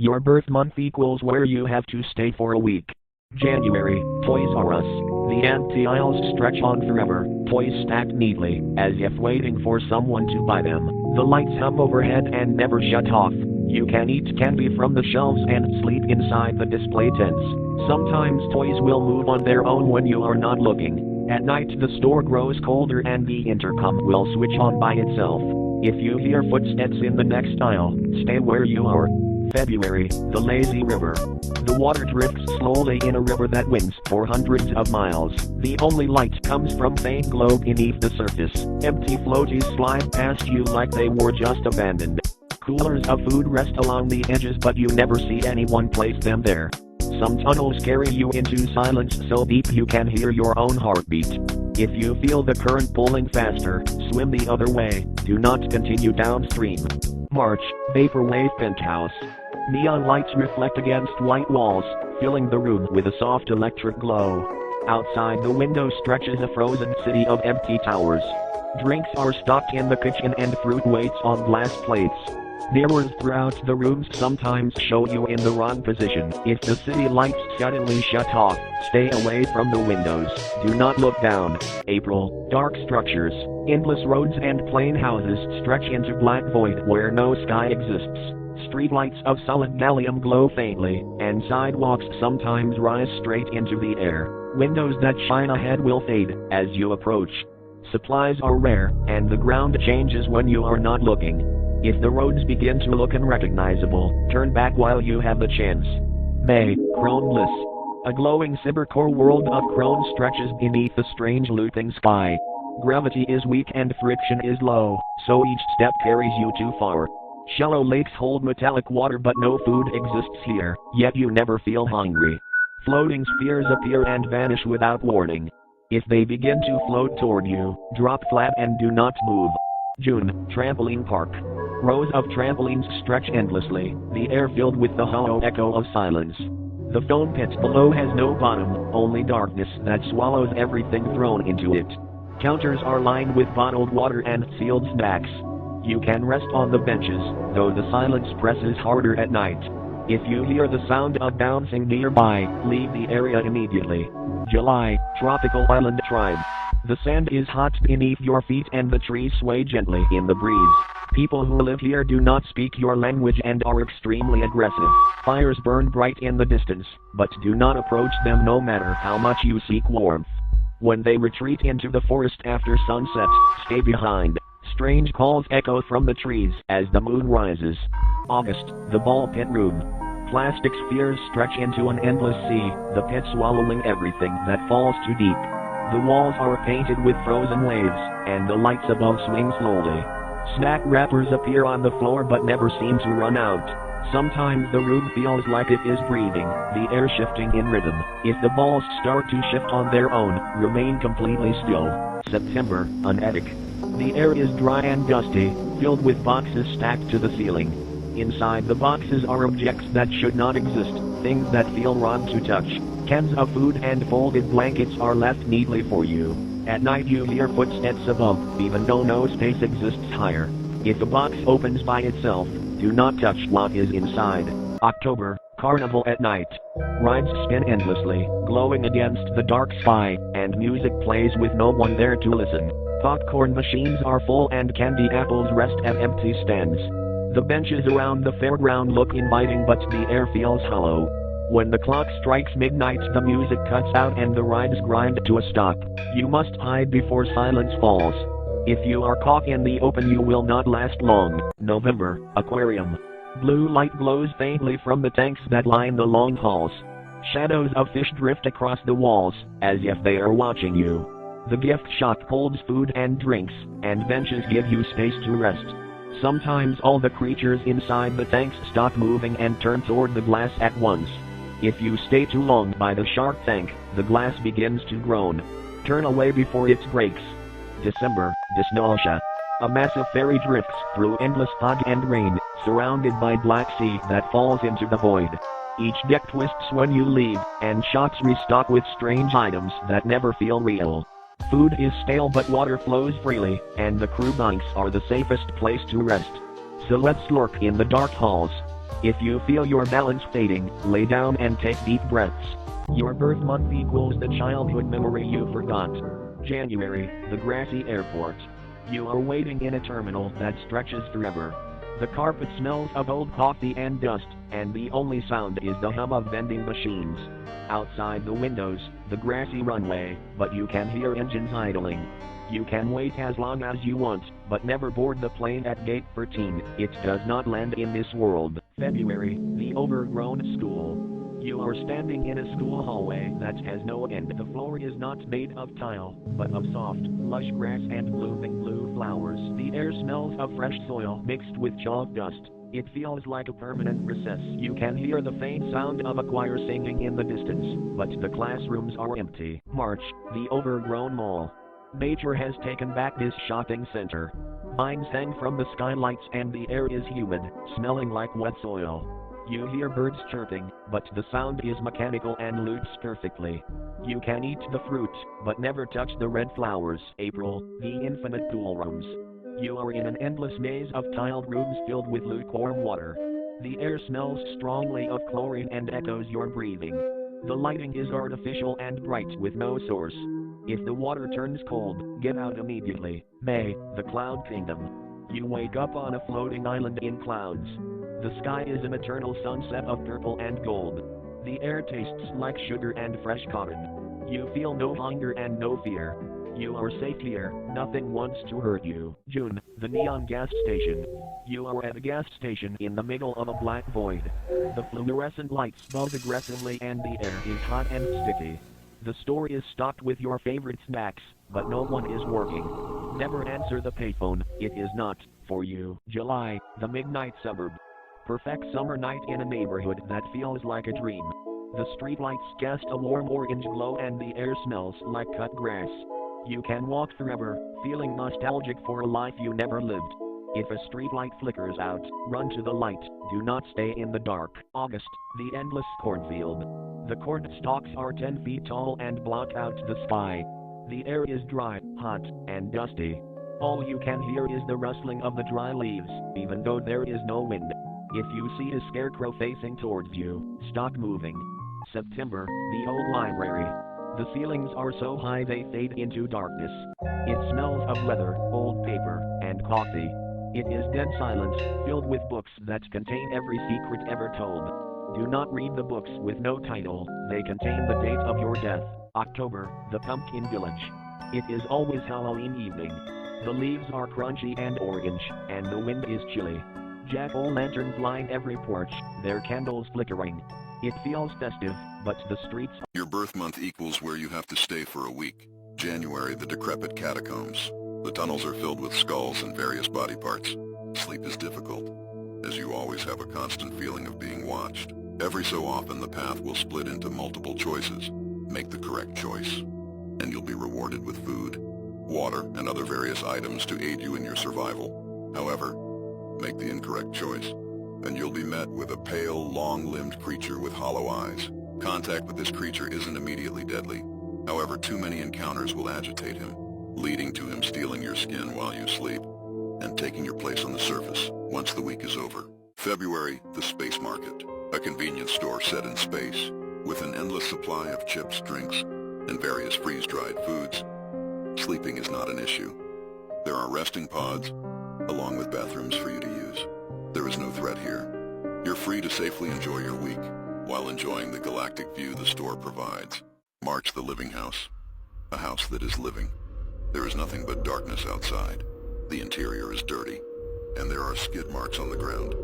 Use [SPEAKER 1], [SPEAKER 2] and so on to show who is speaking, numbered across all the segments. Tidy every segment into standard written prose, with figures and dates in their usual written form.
[SPEAKER 1] Your birth month equals where you have to stay for a week. January, Toys R Us. The empty aisles stretch on forever, toys stacked neatly, as if waiting for someone to buy them. The lights hum overhead and never shut off. You can eat candy from the shelves and sleep inside the display tents. Sometimes toys will move on their own when you are not looking. At night the store grows colder and the intercom will switch on by itself. If you hear footsteps in the next aisle, stay where you are. February, the lazy river. The water drifts slowly in a river that winds for hundreds of miles. The only light comes from faint glow beneath the surface. Empty floaties slide past you like they were just abandoned. Coolers of food rest along the edges, but you never see anyone place them there. Some tunnels carry you into silence so deep you can hear your own heartbeat. If you feel the current pulling faster, swim the other way. Do not continue downstream. March, Vaporwave Penthouse. Neon lights reflect against white walls, filling the room with a soft electric glow. Outside the window stretches a frozen city of empty towers. Drinks are stocked in the kitchen and fruit waits on glass plates. Mirrors throughout the rooms sometimes show you in the wrong position. If the city lights suddenly shut off, stay away from the windows. Do not look down. April, dark structures. Endless roads and plain houses stretch into black void where no sky exists. Streetlights of solid gallium glow faintly, and sidewalks sometimes rise straight into the air. Windows that shine ahead will fade as you approach. Supplies are rare, and the ground changes when you are not looking. If the roads begin to look unrecognizable, turn back while you have the chance. May, Crone Bliss. A glowing cybercore world of Crone stretches beneath a strange looping sky. Gravity is weak and friction is low, so each step carries you too far. Shallow lakes hold metallic water but no food exists here, yet you never feel hungry. Floating spheres appear and vanish without warning. If they begin to float toward you, drop flat and do not move. June, Trampoline Park. Rows of trampolines stretch endlessly, the air filled with the hollow echo of silence. The foam pit below has no bottom, only darkness that swallows everything thrown into it. Counters are lined with bottled water and sealed snacks. You can rest on the benches, though the silence presses harder at night. If you hear the sound of bouncing nearby, leave the area immediately. July, Tropical Island Tribe. The sand is hot beneath your feet and the trees sway gently in the breeze. People who live here do not speak your language and are extremely aggressive. Fires burn bright in the distance, but do not approach them no matter how much you seek warmth. When they retreat into the forest after sunset, stay behind. Strange calls echo from the trees as the moon rises. August, the ball pit room. Plastic spheres stretch into an endless sea, the pit swallowing everything that falls too deep. The walls are painted with frozen waves, and the lights above swing slowly. Snack wrappers appear on the floor but never seem to run out. Sometimes the room feels like it is breathing, the air shifting in rhythm. If the balls start to shift on their own, remain completely still. September, an attic. The air is dry and dusty, filled with boxes stacked to the ceiling. Inside the boxes are objects that should not exist, things that feel wrong to touch. Cans of food and folded blankets are left neatly for you. At night you hear footsteps above, even though no space exists higher. If the box opens by itself, do not touch what is inside. October, Carnival at night. Rides spin endlessly, glowing against the dark sky, and music plays with no one there to listen. Popcorn machines are full and candy apples rest at empty stands. The benches around the fairground look inviting but the air feels hollow. When the clock strikes midnight the music cuts out and the rides grind to a stop. You must hide before silence falls. If you are caught in the open you will not last long. November, Aquarium. Blue light glows faintly from the tanks that line the long halls. Shadows of fish drift across the walls, as if they are watching you. The gift shop holds food and drinks, and benches give you space to rest. Sometimes all the creatures inside the tanks stop moving and turn toward the glass at once. If you stay too long by the shark tank, the glass begins to groan. Turn away before it breaks. December, Dyspnosia. A massive ferry drifts through endless fog and rain, surrounded by black sea that falls into the void. Each deck twists when you leave, and shops restock with strange items that never feel real. Food is stale but water flows freely, and the crew bunks are the safest place to rest. Silhouettes lurk in the dark halls. If you feel your balance fading, lay down and take deep breaths. Your birth month equals the childhood memory you forgot. January, the grassy airport. You are waiting in a terminal that stretches forever. The carpet smells of old coffee and dust, and the only sound is the hum of vending machines. Outside the windows, the grassy runway, but you can hear engines idling. You can wait as long as you want, but never board the plane at gate 13. It does not land in this world. February, the overgrown school. You are standing in a school hallway that has no end. The floor is not made of tile, but of soft, lush grass and blooming blue flowers. The air smells of fresh soil mixed with chalk dust. It feels like a permanent recess. You can hear the faint sound of a choir singing in the distance, but the classrooms are empty. March, the overgrown mall. Nature has taken back this shopping center. Vines hang from the skylights and the air is humid, smelling like wet soil. You hear birds chirping, but the sound is mechanical and loops perfectly. You can eat the fruit, but never touch the red flowers. April, the infinite pool rooms. You are in an endless maze of tiled rooms filled with lukewarm water. The air smells strongly of chlorine and echoes your breathing. The lighting is artificial and bright with no source. If the water turns cold, get out immediately. May, the cloud kingdom. You wake up on a floating island in clouds. The sky is an eternal sunset of purple and gold. The air tastes like sugar and fresh cotton. You feel no hunger and no fear. You are safe here, nothing wants to hurt you. June, the neon gas station. You are at a gas station in the middle of a black void. The fluorescent lights buzz aggressively and the air is hot and sticky. The store is stocked with your favorite snacks, but no one is working. Never answer the payphone, it is not for you. July, the midnight suburb. Perfect summer night in a neighborhood that feels like a dream. The streetlights cast a warm orange glow and the air smells like cut grass. You can walk forever, feeling nostalgic for a life you never lived. If a streetlight flickers out, run to the light, do not stay in the dark. August, the endless cornfield. The corn stalks are 10 feet tall and block out the sky. The air is dry, hot, and dusty. All you can hear is the rustling of the dry leaves, even though there is no wind. If you see a scarecrow facing towards you, stop moving. September, the old library. The ceilings are so high they fade into darkness. It smells of leather, old paper, and coffee. It is dead silent, filled with books that contain every secret ever told. Do not read the books with no title, they contain the date of your death. October, the pumpkin village. It is always Halloween evening. The leaves are crunchy and orange, and the wind is chilly. Jack-o'-lanterns line every porch, their candles flickering. It feels festive, but the streets are...
[SPEAKER 2] Your birth month equals where you have to stay for a week. January, the decrepit catacombs. The tunnels are filled with skulls and various body parts. Sleep is difficult, as you always have a constant feeling of being watched. Every so often the path will split into multiple choices. Make the correct choice, and you'll be rewarded with food, water, and other various items to aid you in your survival. However, make the incorrect choice, and you'll be met with a pale, long-limbed creature with hollow eyes. Contact with this creature isn't immediately deadly. However, too many encounters will agitate him, leading to him stealing your skin while you sleep, and taking your place on the surface once the week is over. February, the space market. A convenience store set in space, with an endless supply of chips, drinks, and various freeze-dried foods. Sleeping is not an issue. There are resting pods, along with bathrooms for you to use. There is no threat here. You're free to safely enjoy your week, while enjoying the galactic view the store provides. March, the living house. A house that is living. There is nothing but darkness outside. The interior is dirty, and there are skid marks on the ground,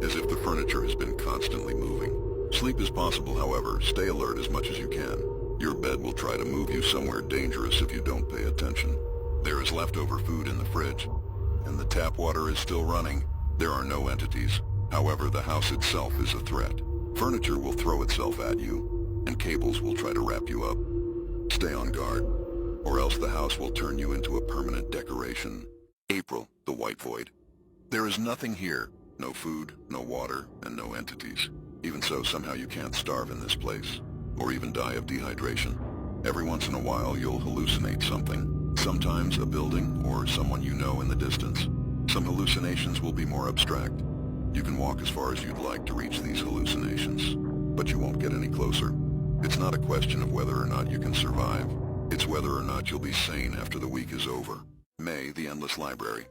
[SPEAKER 2] as if the furniture has been constantly moving. Sleep is possible, however, stay alert as much as you can. Your bed will try to move you somewhere dangerous if you don't pay attention. There is leftover food in the fridge, and the tap water is still running. There are no entities. However, the house itself is a threat. Furniture will throw itself at you, and cables will try to wrap you up. Stay on guard, or else the house will turn you into a permanent decoration. April, the white void. There is nothing here. No food, no water, and no entities. Even so, somehow you can't starve in this place, or even die of dehydration. Every once in a while, you'll hallucinate something. Sometimes a building, or someone you know in the distance. Some hallucinations will be more abstract, You can walk as far as you'd like to reach these hallucinations, but you won't get any closer. It's not a question of whether or not you can survive. It's whether or not you'll be sane after the week is over. May, the Endless Library.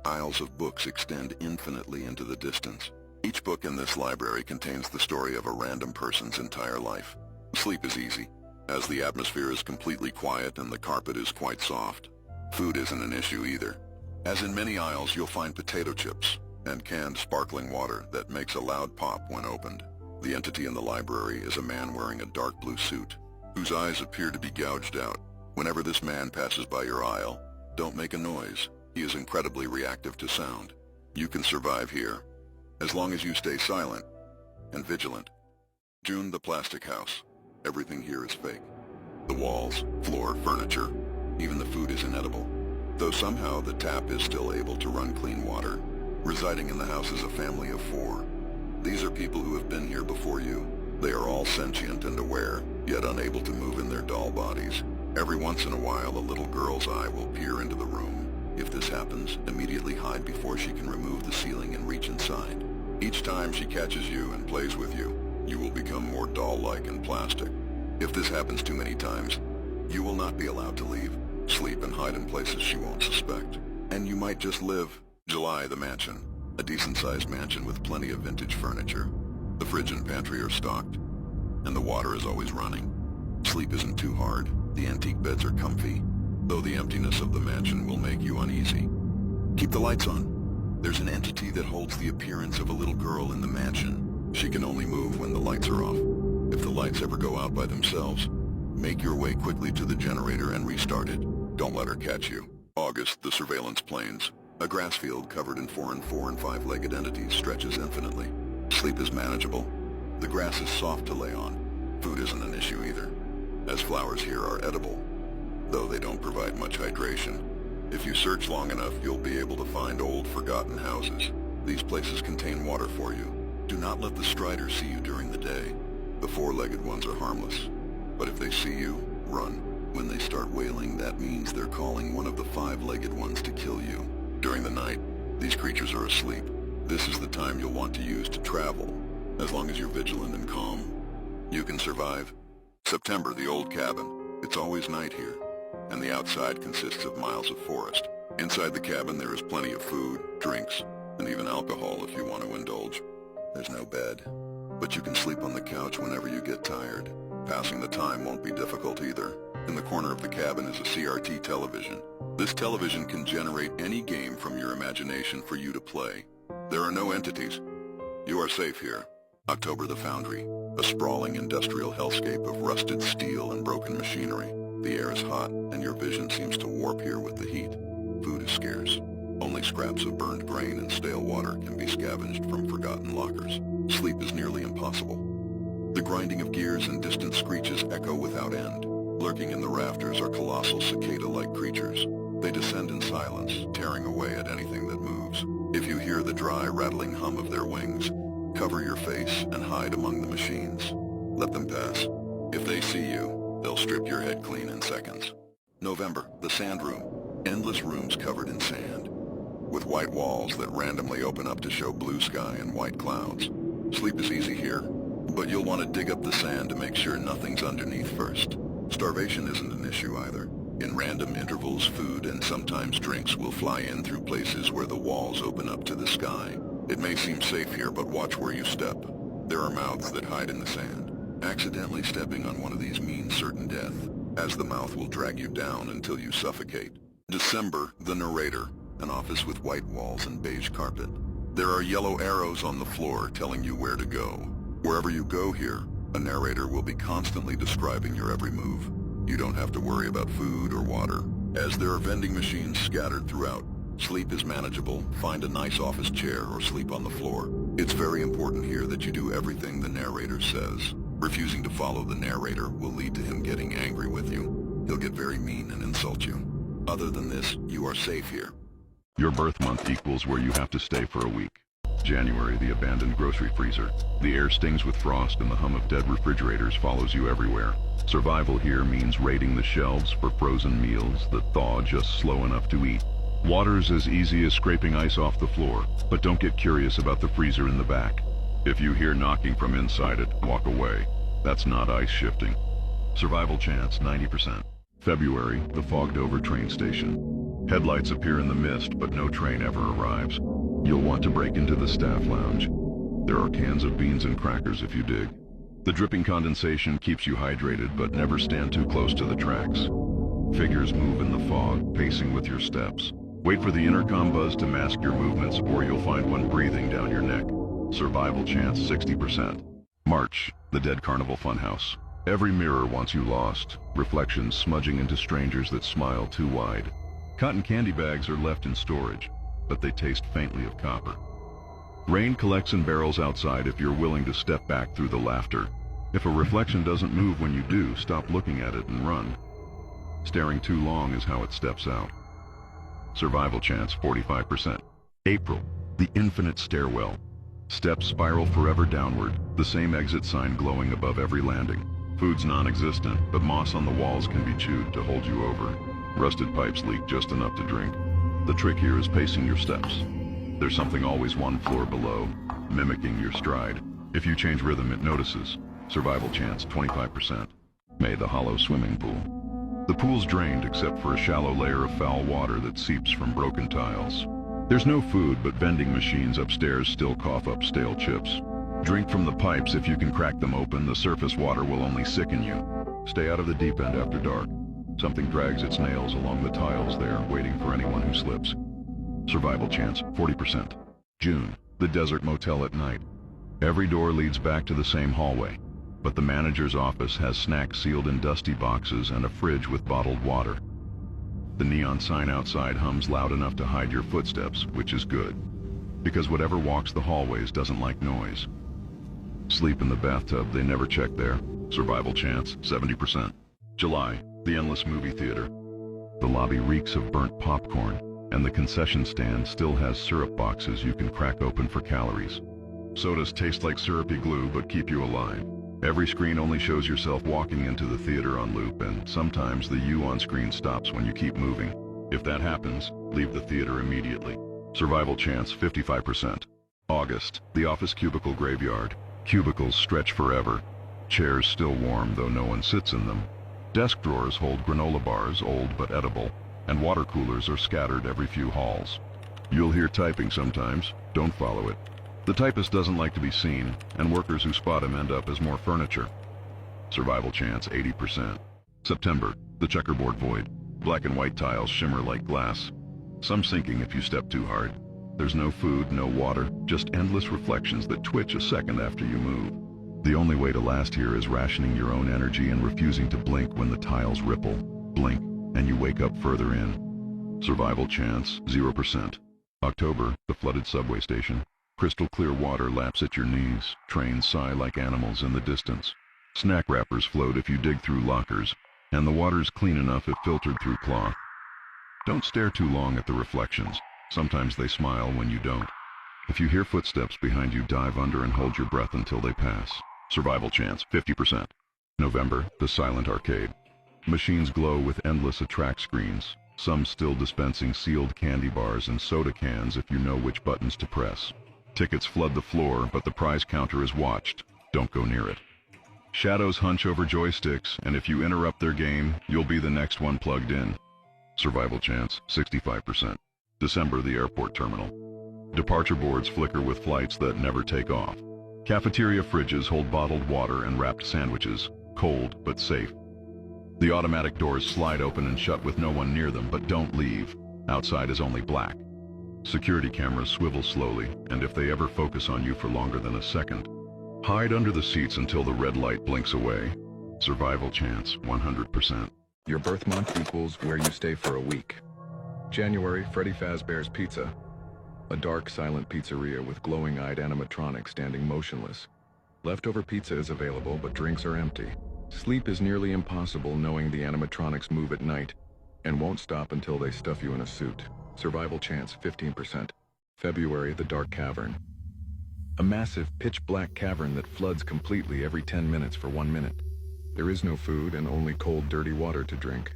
[SPEAKER 2] Aisles of books extend infinitely into the distance. Each book in this library contains the story of a random person's entire life. Sleep is easy, as the atmosphere is completely quiet and the carpet is quite soft. Food isn't an issue either. As in many aisles, you'll find potato chips and canned sparkling water that makes a loud pop when opened. The entity in the library is a man wearing a dark blue suit, whose eyes appear to be gouged out. Whenever this man passes by your aisle, don't make a noise. He is incredibly reactive to sound. You can survive here, as long as you stay silent and vigilant. June, the Plastic House. Everything here is fake. The walls, floor, furniture, even the food is inedible. Though somehow the tap is still able to run clean water. Residing in the house is a family of 4. These are people who have been here before you. They are all sentient and aware, yet unable to move in their doll bodies. Every once in a while, a little girl's eye will peer into the room. If this happens, immediately hide before she can remove the ceiling and reach inside. Each time she catches you and plays with you, you will become more doll-like and plastic. If this happens too many times, you will not be allowed to leave, sleep and hide in places she won't suspect. And you might just live. July, the Mansion. A decent-sized mansion with plenty of vintage furniture. The fridge and pantry are stocked, and the water is always running. Sleep isn't too hard. The antique beds are comfy, though the emptiness of the mansion will make you uneasy. Keep the lights on. There's an entity that holds the appearance of a little girl in the mansion. She can only move when the lights are off. If the lights ever go out by themselves, make your way quickly to the generator and restart it. Don't let her catch you. August, the Surveillance Plains. A grass field covered in 4 and 5-legged entities stretches infinitely. Sleep is manageable. The grass is soft to lay on. Food isn't an issue either, as flowers here are edible, though they don't provide much hydration. If you search long enough, you'll be able to find old, forgotten houses. These places contain water for you. Do not let the striders see you during the day. The 4-legged ones are harmless, but if they see you, run. When they start wailing, that means they're calling one of the 5-legged ones to kill you. During the night, these creatures are asleep. This is the time you'll want to use to travel, as long as you're vigilant and calm. You can survive. September, the Old Cabin. It's always night here, and the outside consists of miles of forest. Inside the cabin there is plenty of food, drinks, and even alcohol if you want to indulge. There's no bed, but you can sleep on the couch whenever you get tired. Passing the time won't be difficult either. In the corner of the cabin is a CRT television. This television can generate any game from your imagination for you to play. There are no entities. You are safe here. October, the Foundry. A sprawling industrial hellscape of rusted steel and broken machinery. The air is hot, and your vision seems to warp here with the heat. Food is scarce. Only scraps of burned grain and stale water can be scavenged from forgotten lockers. Sleep is nearly impossible. The grinding of gears and distant screeches echo without end. Lurking in the rafters are colossal cicada-like creatures. They descend in silence, tearing away at anything that moves. If you hear the dry, rattling hum of their wings, cover your face and hide among the machines. Let them pass. If they see you, they'll strip your head clean in seconds. November, the Sand Room. Endless rooms covered in sand, with white walls that randomly open up to show blue sky and white clouds. Sleep is easy here, but you'll want to dig up the sand to make sure nothing's underneath first. Starvation isn't an issue either. In random intervals, food and sometimes drinks will fly in through places where the walls open up to the sky. It may seem safe here, but watch where you step. There are mouths that hide in the sand. Accidentally stepping on one of these means certain death, as the mouth will drag you down until you suffocate. December, the Narrator. An office with white walls and beige carpet. There are yellow arrows on the floor telling you where to go. Wherever you go here, a narrator will be constantly describing your every move. You don't have to worry about food or water, as there are vending machines scattered throughout. Sleep is manageable. Find a nice office chair or sleep on the floor. It's very important here that you do everything the narrator says. Refusing to follow the narrator will lead to him getting angry with you. He'll get very mean and insult you. Other than this, you are safe here.
[SPEAKER 3] Your birth month equals where you have to stay for a week. January, the abandoned grocery freezer. The air stings with frost and the hum of dead refrigerators follows you everywhere. Survival here means raiding the shelves for frozen meals that thaw just slow enough to eat. Water's as easy as scraping ice off the floor, but don't get curious about the freezer in the back. If you hear knocking from inside it, walk away. That's not ice shifting. Survival chance, 90%. February, the fogged over train station. Headlights appear in the mist, but no train ever arrives. You'll want to break into the staff lounge. There are cans of beans and crackers if you dig. The dripping condensation keeps you hydrated, but never stand too close to the tracks. Figures move in the fog, pacing with your steps. Wait for the intercom buzz to mask your movements, or you'll find one breathing down your neck. Survival chance, 60%. March, the Dead Carnival Funhouse. Every mirror wants you lost, reflections smudging into strangers that smile too wide. Cotton candy bags are left in storage, but they taste faintly of copper. Rain collects in barrels outside if you're willing to step back through the laughter. If a reflection doesn't move when you do, stop looking at it and run. Staring too long is how it steps out. Survival chance, 45%. April, the infinite stairwell. Steps spiral forever downward, the same exit sign glowing above every landing. Food's non-existent, but moss on the walls can be chewed to hold you over. Rusted pipes leak just enough to drink. The trick here is pacing your steps. There's something always one floor below, mimicking your stride. If you change rhythm, it notices. Survival chance, 25%. May, the hollow swimming pool. The pool's drained except for a shallow layer of foul water that seeps from broken tiles. There's no food, but vending machines upstairs still cough up stale chips. Drink from the pipes. If you can crack them open, the surface water will only sicken you. Stay out of the deep end after dark. Something drags its nails along the tiles there, waiting for anyone who slips. Survival chance, 40%. June, the desert motel at night. Every door leads back to the same hallway, but the manager's office has snacks sealed in dusty boxes and a fridge with bottled water. The neon sign outside hums loud enough to hide your footsteps, which is good, because whatever walks the hallways doesn't like noise. Sleep in the bathtub, they never check there. Survival chance, 70%. July, the endless movie theater. The lobby reeks of burnt popcorn, and the concession stand still has syrup boxes you can crack open for calories. Sodas taste like syrupy glue but keep you alive. Every screen only shows yourself walking into the theater on loop, and sometimes the you on screen stops when you keep moving. If that happens, leave the theater immediately. Survival chance, 55%. August, the office cubicle graveyard. Cubicles stretch forever. Chairs still warm, though no one sits in them. Desk drawers hold granola bars, old but edible, and water coolers are scattered every few halls. You'll hear typing sometimes. Don't follow it. The typist doesn't like to be seen, and workers who spot him end up as more furniture. Survival chance, 80%. September, the checkerboard void. Black and white tiles shimmer like glass. Some sinking if you step too hard. There's no food, no water, just endless reflections that twitch a second after you move. The only way to last here is rationing your own energy and refusing to blink when the tiles ripple. Blink, and you wake up further in. Survival chance, 0%. October, the flooded subway station. Crystal clear water laps at your knees. Trains sigh like animals in the distance. Snack wrappers float if you dig through lockers, and the water's clean enough if filtered through cloth. Don't stare too long at the reflections. Sometimes they smile when you don't. If you hear footsteps behind you, dive under and hold your breath until they pass. Survival chance, 50%. November, the silent arcade. Machines glow with endless attract screens, some still dispensing sealed candy bars and soda cans if you know which buttons to press. Tickets flood the floor, but the prize counter is watched. Don't go near it. Shadows hunch over joysticks, and if you interrupt their game, you'll be the next one plugged in. Survival chance, 65%. December, the airport terminal. Departure boards flicker with flights that never take off. Cafeteria fridges hold bottled water and wrapped sandwiches, cold but safe. The automatic doors slide open and shut with no one near them, but don't leave. Outside is only black. Security cameras swivel slowly, and if they ever focus on you for longer than a second, hide under the seats until the red light blinks away. Survival chance, 100%.
[SPEAKER 4] Your birth month equals where you stay for a week. January, Freddy Fazbear's Pizza. A dark, silent pizzeria with glowing-eyed animatronics standing motionless. Leftover pizza is available, but drinks are empty. Sleep is nearly impossible knowing the animatronics move at night and won't stop until they stuff you in a suit. Survival chance, 15%. February, the Dark Cavern. A massive, pitch-black cavern that floods completely every 10 minutes for 1 minute. There is no food and only cold, dirty water to drink.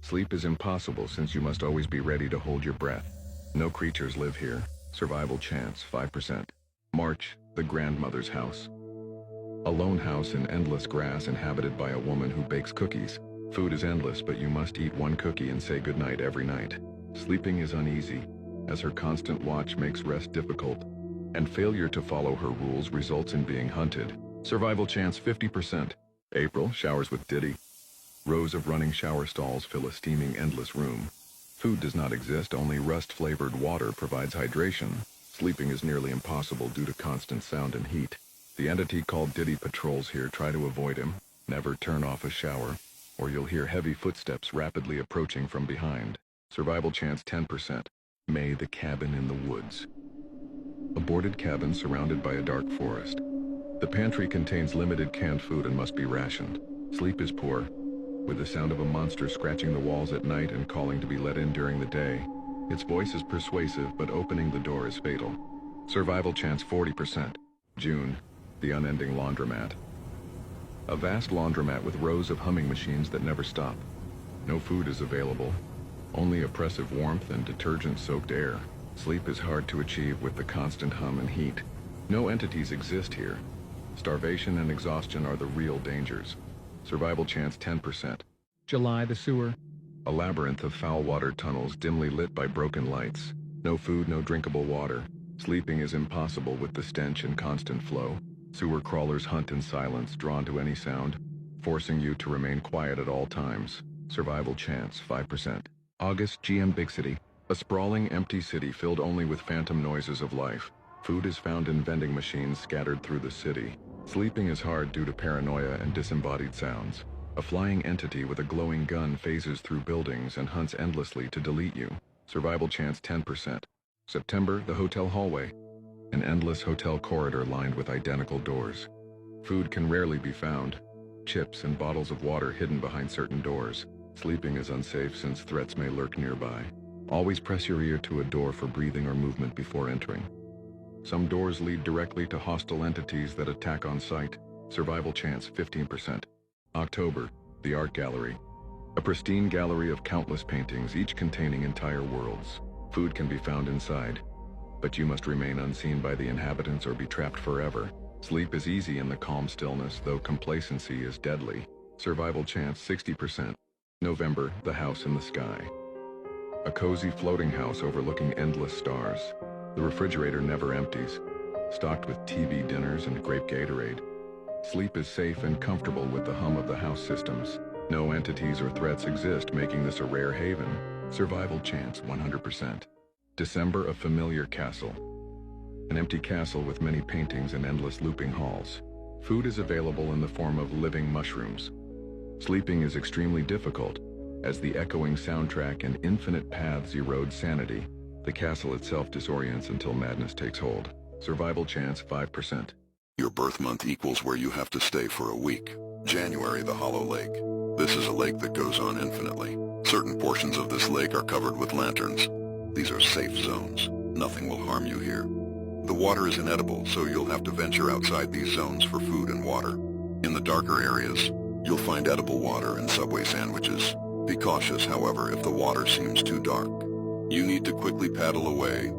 [SPEAKER 4] Sleep is impossible since you must always be ready to hold your breath. No creatures live here. Survival chance 5%. March, the grandmother's house. A lone house in endless grass inhabited by a woman who bakes cookies. Food is endless, but you must eat one cookie and say goodnight every night. Sleeping is uneasy, as her constant watch makes rest difficult, and failure to follow her rules results in being hunted. Survival chance 50%. April, showers with Diddy. Rows of running shower stalls fill a steaming endless room. Food does not exist, only rust-flavored water provides hydration. Sleeping is nearly impossible due to constant sound and heat. The entity called Diddy patrols here. Try to avoid him. Never turn off a shower, or you'll hear heavy footsteps rapidly approaching from behind. Survival chance 10%. May, the cabin in the woods. A boarded cabin surrounded by a dark forest. The pantry contains limited canned food and must be rationed. Sleep is poor, with the sound of a monster scratching the walls at night and calling to be let in during the day. Its voice is persuasive, but opening the door is fatal. Survival chance 40%. June, the unending laundromat. A vast laundromat with rows of humming machines that never stop. No food is available, only oppressive warmth and detergent-soaked air. Sleep is hard to achieve with the constant hum and heat. No entities exist here. Starvation and exhaustion are the real dangers. Survival chance 10%.
[SPEAKER 5] July, the sewer.
[SPEAKER 4] A labyrinth of foul water tunnels dimly lit by broken lights. No food, no drinkable water. Sleeping is impossible with the stench and constant flow. Sewer crawlers hunt in silence, drawn to any sound, forcing you to remain quiet at all times. Survival chance 5%. August, GM Big City. A sprawling, empty city filled only with phantom noises of life. Food is found in vending machines scattered through the city. Sleeping is hard due to paranoia and disembodied sounds. A flying entity with a glowing gun phases through buildings and hunts endlessly to delete you. Survival chance 10%. September, the hotel hallway. An endless hotel corridor lined with identical doors. Food can rarely be found. Chips and bottles of water hidden behind certain doors. Sleeping is unsafe since threats may lurk nearby. Always press your ear to a door for breathing or movement before entering. Some doors lead directly to hostile entities that attack on sight. Survival chance 15%. October, the art gallery. A pristine gallery of countless paintings, each containing entire worlds. Food can be found inside, but you must remain unseen by the inhabitants or be trapped forever. Sleep is easy in the calm stillness, though complacency is deadly. Survival chance 60%. November, the house in the sky. A cozy floating house overlooking endless stars. The refrigerator never empties, stocked with TV dinners and grape Gatorade. Sleep is safe and comfortable with the hum of the house systems. No entities or threats exist, making this a rare haven. Survival chance 100%. December, a familiar castle. An empty castle with many paintings and endless looping halls. Food is available in the form of living mushrooms. Sleeping is extremely difficult, as the echoing soundtrack and infinite paths erode sanity. The castle itself disorients until madness takes hold. Survival chance 5%.
[SPEAKER 2] Your birth month equals where you have to stay for a week. January, the Hollow Lake. This is a lake that goes on infinitely. Certain portions of this lake are covered with lanterns. These are safe zones. Nothing will harm you here. The water is inedible, so you'll have to venture outside these zones for food and water. In the darker areas, you'll find edible water and Subway sandwiches. Be cautious, however, if the water seems too dark. You need to quickly paddle away.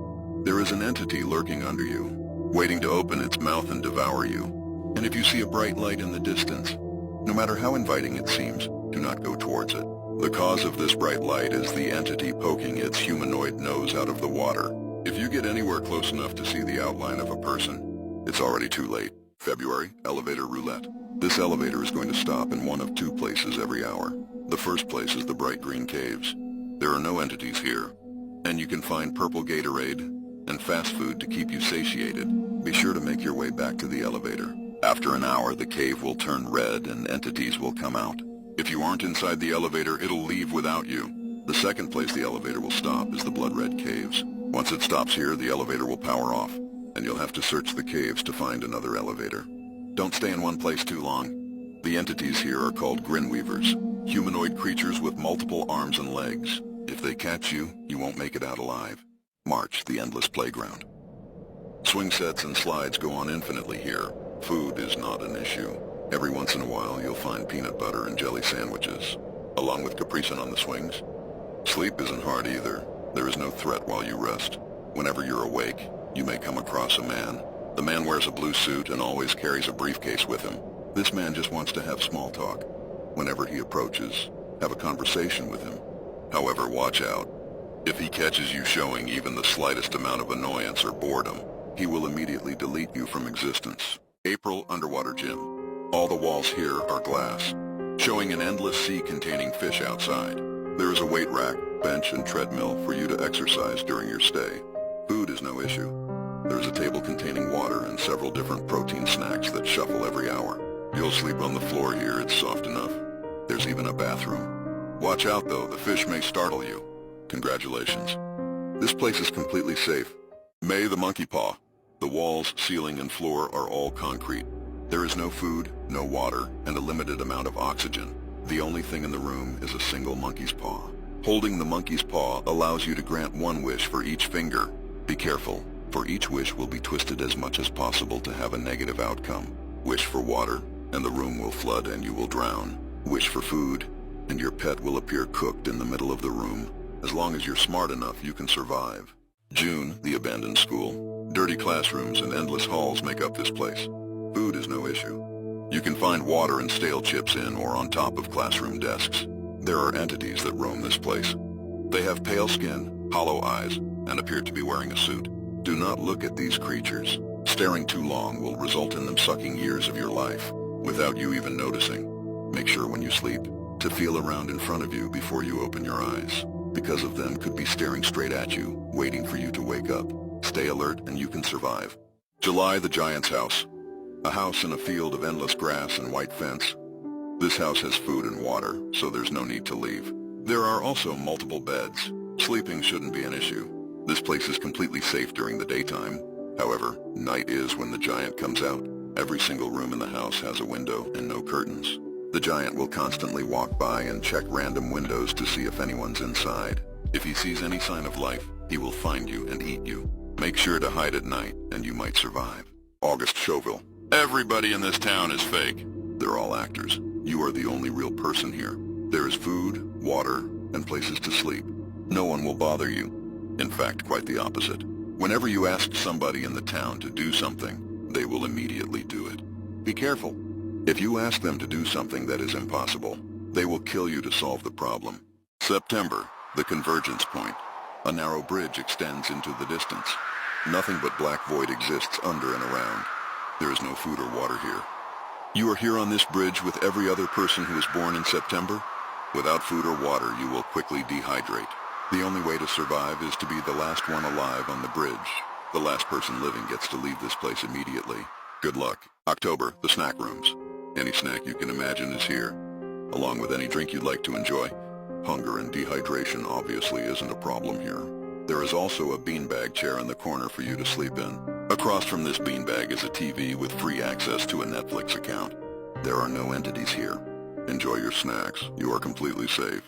[SPEAKER 2] There is an entity lurking under you, waiting to open its mouth and devour you. And if you see a bright light in the distance, no matter how inviting it seems, do not go towards it. The cause of this bright light is the entity poking its humanoid nose out of the water. If you get anywhere close enough to see the outline of a person, it's already too late. February, elevator roulette. This elevator is going to stop in one of two places every hour. The first place is the bright green caves. There are no entities here, and you can find purple Gatorade and fast food to keep you satiated. Be sure to make your way back to the elevator. After an hour, the cave will turn red and entities will come out. If you aren't inside the elevator, it'll leave without you. The second place the elevator will stop is the Blood Red Caves. Once it stops here, the elevator will power off, and you'll have to search the caves to find another elevator. Don't stay in one place too long. The entities here are called Grinweavers, humanoid creatures with multiple arms and legs. If they catch you, you won't make it out alive. March, the endless playground. Swing sets and slides go on infinitely here. Food is not an issue. Every once in a while, you'll find peanut butter and jelly sandwiches. along with capricin on the swings. Sleep isn't hard either. There is no threat while you rest. Whenever you're awake, you may come across a man. The man wears a blue suit and always carries a briefcase with him. This man just wants to have small talk. Whenever he approaches, have a conversation with him. However, watch out. If he catches you showing even the slightest amount of annoyance or boredom, he will immediately delete you from existence. April Underwater Gym. All the walls here are glass, showing an endless sea containing fish outside. There is a weight rack, bench, and treadmill for you to exercise during your stay. Food is no issue. There is a table containing water and several different protein snacks that shuffle every hour. You'll sleep on the floor here, it's soft enough. There's even a bathroom. Watch out though, the fish may startle you. Congratulations. This place is completely safe. May the monkey paw. The walls, ceiling, and floor are all concrete. There is no food, no water, and a limited amount of oxygen. The only thing in the room is a single monkey's paw. Holding the monkey's paw allows you to grant one wish for each finger. Be careful, for each wish will be twisted as much as possible to have a negative outcome. Wish for water, and the room will flood and you will drown. Wish for food, and your pet will appear cooked in the middle of the room. As long as you're smart enough, you can survive. June, the abandoned school. Dirty classrooms and endless halls make up this place. Food is no issue. You can find water and stale chips in or on top of classroom desks. There are entities that roam this place. They have pale skin, hollow eyes, and appear to be wearing a suit. Do not look at these creatures. Staring too long will result in them sucking years of your life, without you even noticing. Make sure when you sleep to feel around in front of you before you open your eyes, because of them could be staring straight at you, waiting for you to wake up. Stay alert and you can survive. July, the Giant's house. A house in a field of endless grass and white fence. This house has food and water, so there's no need to leave. There are also multiple beds. Sleeping shouldn't be an issue. This place is completely safe during the daytime. However, night is when the Giant comes out. Every single room in the house has a window and no curtains. The Giant will constantly walk by and check random windows to see if anyone's inside. If he sees any sign of life, he will find you and eat you. Make sure to hide at night, and you might survive. August Chauville. Everybody in this town is fake. They're all actors. You are the only real person here. There is food, water, and places to sleep. No one will bother you. In fact, quite the opposite. Whenever you ask somebody in the town to do something, they will immediately do it. Be careful. If you ask them to do something that is impossible, they will kill you to solve the problem. September, the convergence point. A narrow bridge extends into the distance. Nothing but black void exists under and around. There is no food or water here. You are here on this bridge with every other person who is born in September. Without food or water, you will quickly dehydrate. The only way to survive is to be the last one alive on the bridge. The last person living gets to leave this place immediately. Good luck. October, the snack rooms. Any snack you can imagine is here, along with any drink you'd like to enjoy. Hunger and dehydration obviously isn't a problem here. There is also a beanbag chair in the corner for you to sleep in. Across from this beanbag is a TV with free access to a Netflix account. There are no entities here. Enjoy your snacks. You are completely safe.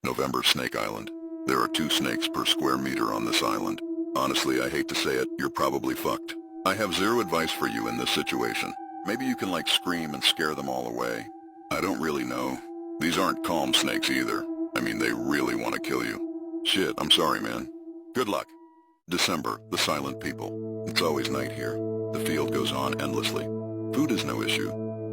[SPEAKER 2] November, Snake Island. There are 2 snakes per square meter on this island. Honestly, I hate to say it, you're probably fucked. I have zero advice for you in this situation. Maybe you can scream and scare them all away. I don't really know. These aren't calm snakes either. I mean, they really want to kill you. Shit, I'm sorry, man. Good luck. December, the silent people. It's always night here. The field goes on endlessly. Food is no issue.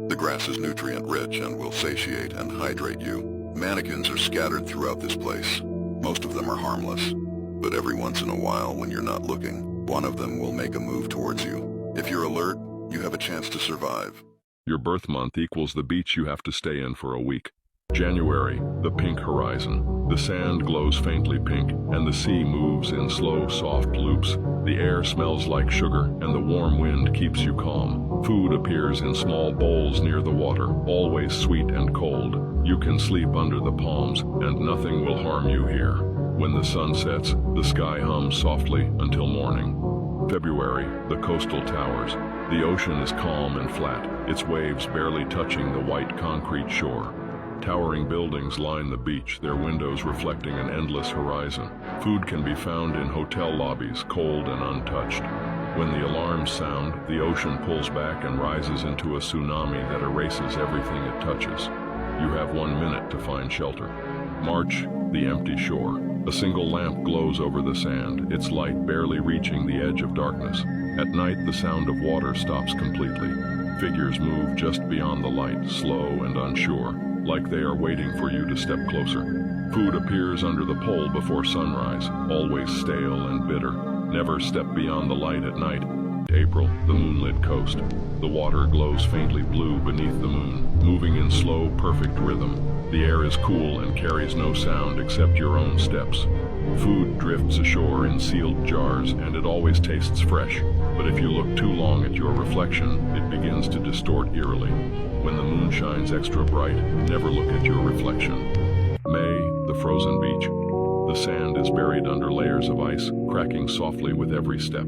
[SPEAKER 2] The grass is nutrient-rich and will satiate and hydrate you. Mannequins are scattered throughout this place. Most of them are harmless. But every once in a while, when you're not looking, one of them will make a move towards you. If you're alert, you have a chance to survive.
[SPEAKER 3] Your birth month equals the beach you have to stay in for a week. January, the pink horizon. The sand glows faintly pink, and the sea moves in slow, soft loops. The air smells like sugar, and the warm wind keeps you calm. Food appears in small bowls near the water, always sweet and cold. You can sleep under the palms, and nothing will harm you here. When the sun sets, the sky hums softly until morning. February, the coastal towers. The ocean is calm and flat, its waves barely touching the white concrete shore. Towering buildings line the beach, their windows reflecting an endless horizon. Food can be found in hotel lobbies, cold and untouched. When the alarms sound, the ocean pulls back and rises into a tsunami that erases everything it touches. You have 1 minute to find shelter. March, the empty shore. A single lamp glows over the sand, its light barely reaching the edge of darkness. At night, the sound of water stops completely. Figures move just beyond the light, slow and unsure, like they are waiting for you to step closer. Food appears under the pole before sunrise, always stale and bitter. Never step beyond the light at night. April, the moonlit coast. The water glows faintly blue beneath the moon, moving in slow, perfect rhythm. The air is cool and carries no sound except your own steps. Food drifts ashore in sealed jars, and it always tastes fresh. But if you look too long at your reflection, it begins to distort eerily. When the moon shines extra bright, never look at your reflection. May, the frozen beach. The sand is buried under layers of ice, cracking softly with every step.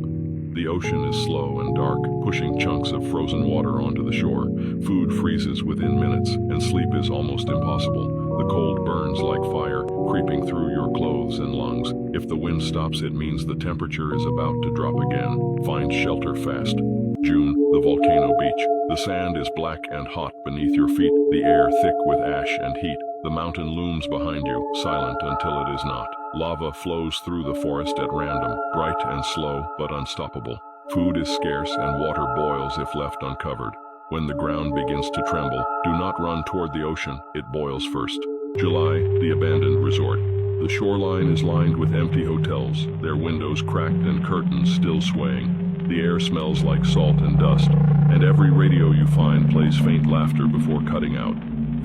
[SPEAKER 3] The ocean is slow and dark, pushing chunks of frozen water onto the shore. Food freezes within minutes, and sleep is almost impossible. The cold burns like fire, creeping through your clothes and lungs. If the wind stops, it means the temperature is about to drop again. Find shelter fast. June, the volcano beach. The sand is black and hot beneath your feet, the air thick with ash and heat. The mountain looms behind you, silent until it is not. Lava flows through the forest at random, bright and slow, but unstoppable. Food is scarce and water boils if left uncovered. When the ground begins to tremble, do not run toward the ocean, it boils first. July, the abandoned resort. The shoreline is lined with empty hotels, their windows cracked and curtains still swaying. The air smells like salt and dust, and every radio you find plays faint laughter before cutting out.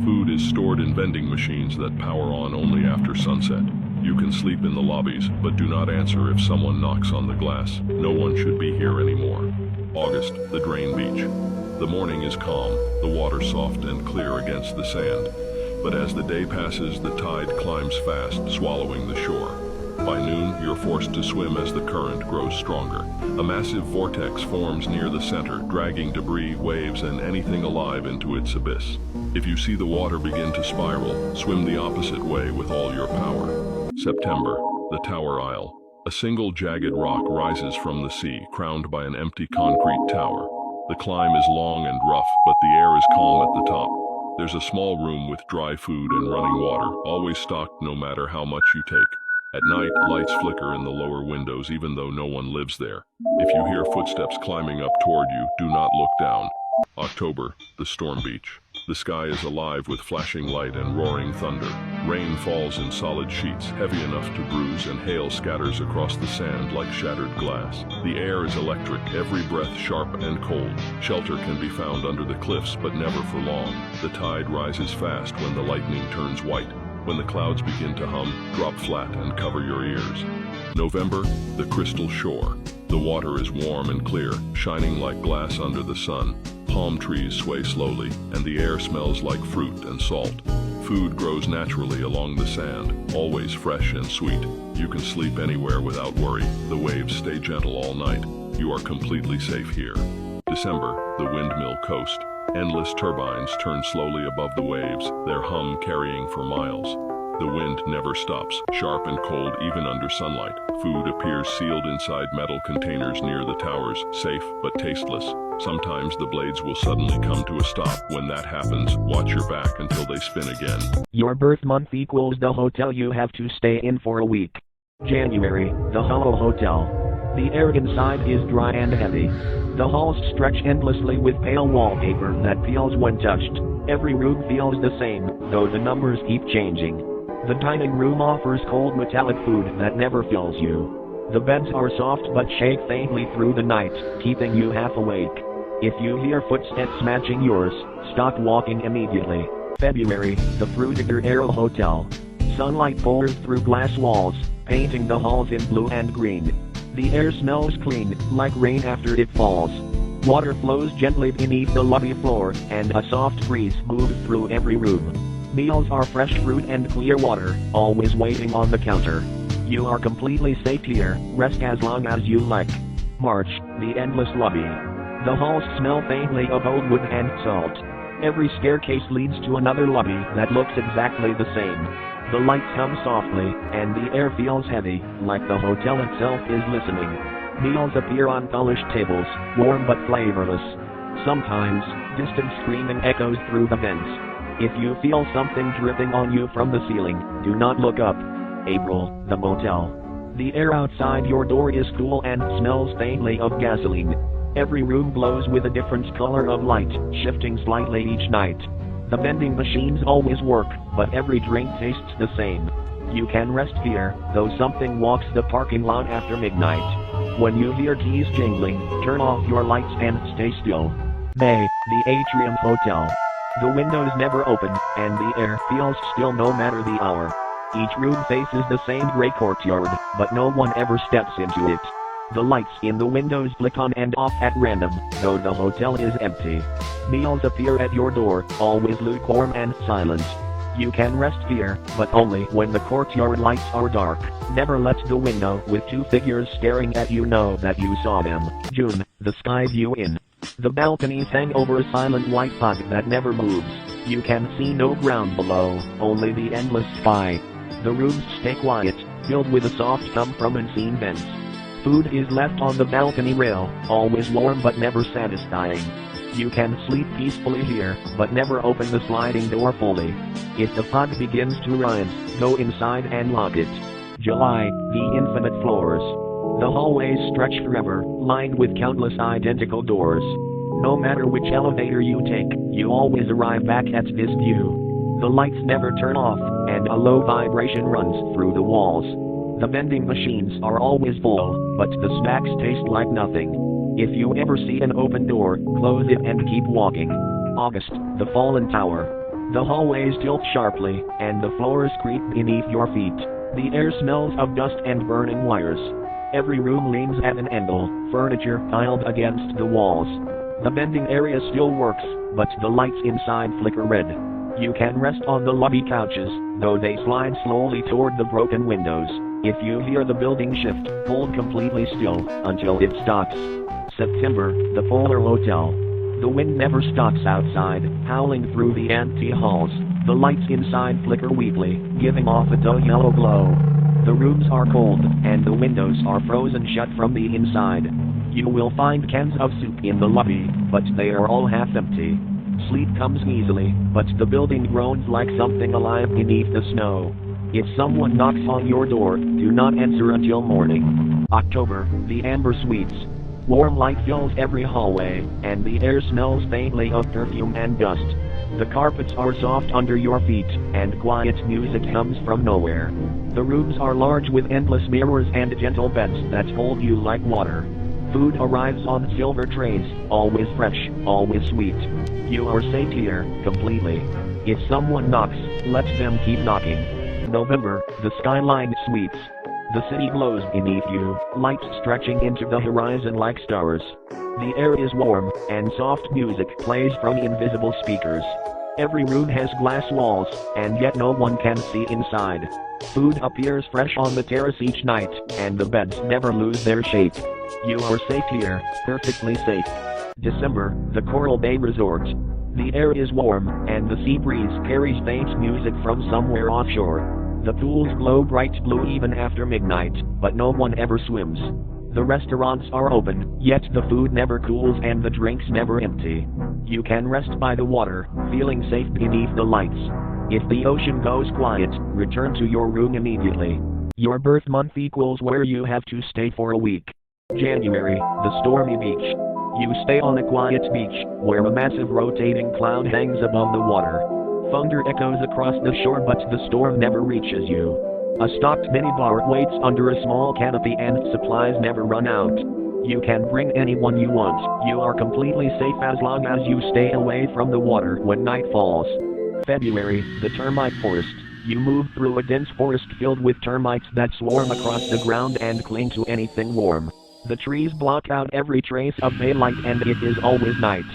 [SPEAKER 3] Food is stored in vending machines that power on only after sunset. You can sleep in the lobbies, but do not answer if someone knocks on the glass. No one should be here anymore. August, the Drain Beach. The morning is calm, the water soft and clear against the sand. But as the day passes, the tide climbs fast, swallowing the shore. By noon, you're forced to swim as the current grows stronger. A massive vortex forms near the center, dragging debris, waves, and anything alive into its abyss. If you see the water begin to spiral, swim the opposite way with all your power. September, the Tower Isle. A single jagged rock rises from the sea, crowned by an empty concrete tower. The climb is long and rough, but the air is calm at the top. There's a small room with dry food and running water, always stocked no matter how much you take. At night, lights flicker in the lower windows even though no one lives there. If you hear footsteps climbing up toward you, do not look down. October, the Storm Beach. The sky is alive with flashing light and roaring thunder. Rain falls in solid sheets, heavy enough to bruise, and hail scatters across the sand like shattered glass. The air is electric, every breath sharp and cold. Shelter can be found under the cliffs, but never for long. The tide rises fast when the lightning turns white. When the clouds begin to hum, drop flat and cover your ears. November, the Crystal Shore. The water is warm and clear, shining like glass under the sun. Palm trees sway slowly, and the air smells like fruit and salt. Food grows naturally along the sand, always fresh and sweet. You can sleep anywhere without worry. The waves stay gentle all night. You are completely safe here. December, the Windmill Coast. Endless turbines turn slowly above the waves, their hum carrying for miles. The wind never stops, sharp and cold even under sunlight. Food appears sealed inside metal containers near the towers, safe but tasteless. Sometimes the blades will suddenly come to a stop. When that happens, watch your back until they spin again.
[SPEAKER 1] Your birth month equals the hotel you have to stay in for a week. January, the Hollow Hotel. The air inside is dry and heavy. The halls stretch endlessly with pale wallpaper that peels when touched. Every room feels the same, though the numbers keep changing. The dining room offers cold metallic food that never fills you. The beds are soft but shake faintly through the night, keeping you half awake. If you hear footsteps matching yours, stop walking immediately. February, the Fruitiger Arrow Hotel. Sunlight pours through glass walls, painting the halls in blue and green. The air smells clean, like rain after it falls. Water flows gently beneath the lobby floor, and a soft breeze moves through every room. Meals are fresh fruit and clear water, always waiting on the counter. You are completely safe here, rest as long as you like. March, the endless lobby. The halls smell faintly of old wood and salt. Every staircase leads to another lobby that looks exactly the same. The lights hum softly, and the air feels heavy, like the hotel itself is listening. Meals appear on polished tables, warm but flavorless. Sometimes, distant screaming echoes through the vents. If you feel something dripping on you from the ceiling, do not look up. April, the motel. The air outside your door is cool and smells faintly of gasoline. Every room glows with a different color of light, shifting slightly each night. The vending machines always work, but every drink tastes the same. You can rest here, though something walks the parking lot after midnight. When you hear keys jingling, turn off your lights and stay still. May, the Atrium Hotel. The windows never open, and the air feels still no matter the hour. Each room faces the same gray courtyard, but no one ever steps into it. The lights in the windows flick on and off at random, though the hotel is empty. Meals appear at your door, always lukewarm and silent. You can rest here, but only when the courtyard lights are dark. Never let the window with two figures staring at you know that you saw them. June, the sky view in. The balconies hang over a silent white fog that never moves. You can see no ground below, only the endless sky. The rooms stay quiet, filled with a soft hum from unseen vents. Food is left on the balcony rail, always warm but never satisfying. You can sleep peacefully here, but never open the sliding door fully. If the fog begins to rise, go inside and lock it. July, the infinite floors. The hallways stretch forever, lined with countless identical doors. No matter which elevator you take, you always arrive back at this view. The lights never turn off, and a low vibration runs through the walls. The vending machines are always full, but the snacks taste like nothing. If you ever see an open door, close it and keep walking. August, the fallen tower. The hallways tilt sharply, and the floors creak beneath your feet. The air smells of dust and burning wires. Every room leans at an angle, furniture piled against the walls. The vending area still works, but the lights inside flicker red. You can rest on the lobby couches, though they slide slowly toward the broken windows. If you hear the building shift, hold completely still, until it stops. September, the Polar Hotel. The wind never stops outside, howling through the empty halls. The lights inside flicker weakly, giving off a dull yellow glow. The rooms are cold, and the windows are frozen shut from the inside. You will find cans of soup in the lobby, but they are all half empty. Sleep comes easily, but the building groans like something alive beneath the snow. If someone knocks on your door, do not answer until morning. October, the Amber Suites. Warm light fills every hallway, and the air smells faintly of perfume and dust. The carpets are soft under your feet, and quiet music hums from nowhere. The rooms are large with endless mirrors and gentle beds that hold you like water. Food arrives on silver trays, always fresh, always sweet. You are safe here, completely. If someone knocks, let them keep knocking. November, the Skyline Suites. The city glows beneath you, lights stretching into the horizon like stars. The air is warm, and soft music plays from invisible speakers. Every room has glass walls, and yet no one can see inside. Food appears fresh on the terrace each night, and the beds never lose their shape. You are safe here, perfectly safe. December, the Coral Bay Resort. The air is warm, and the sea breeze carries faint music from somewhere offshore. The pools glow bright blue even after midnight, but no one ever swims. The restaurants are open, yet the food never cools and the drinks never empty. You can rest by the water, feeling safe beneath the lights. If the ocean goes quiet, return to your room immediately. Your birth month equals where you have to stay for a week. January, the stormy beach. You stay on a quiet beach, where a massive rotating cloud hangs above the water. Thunder echoes across the shore, but the storm never reaches you. A stocked minibar waits under a small canopy and supplies never run out. You can bring anyone you want. You are completely safe as long as you stay away from the water when night falls. February, the termite forest. You move through a dense forest filled with termites that swarm across the ground and cling to anything warm. The trees block out every trace of daylight and it is always night.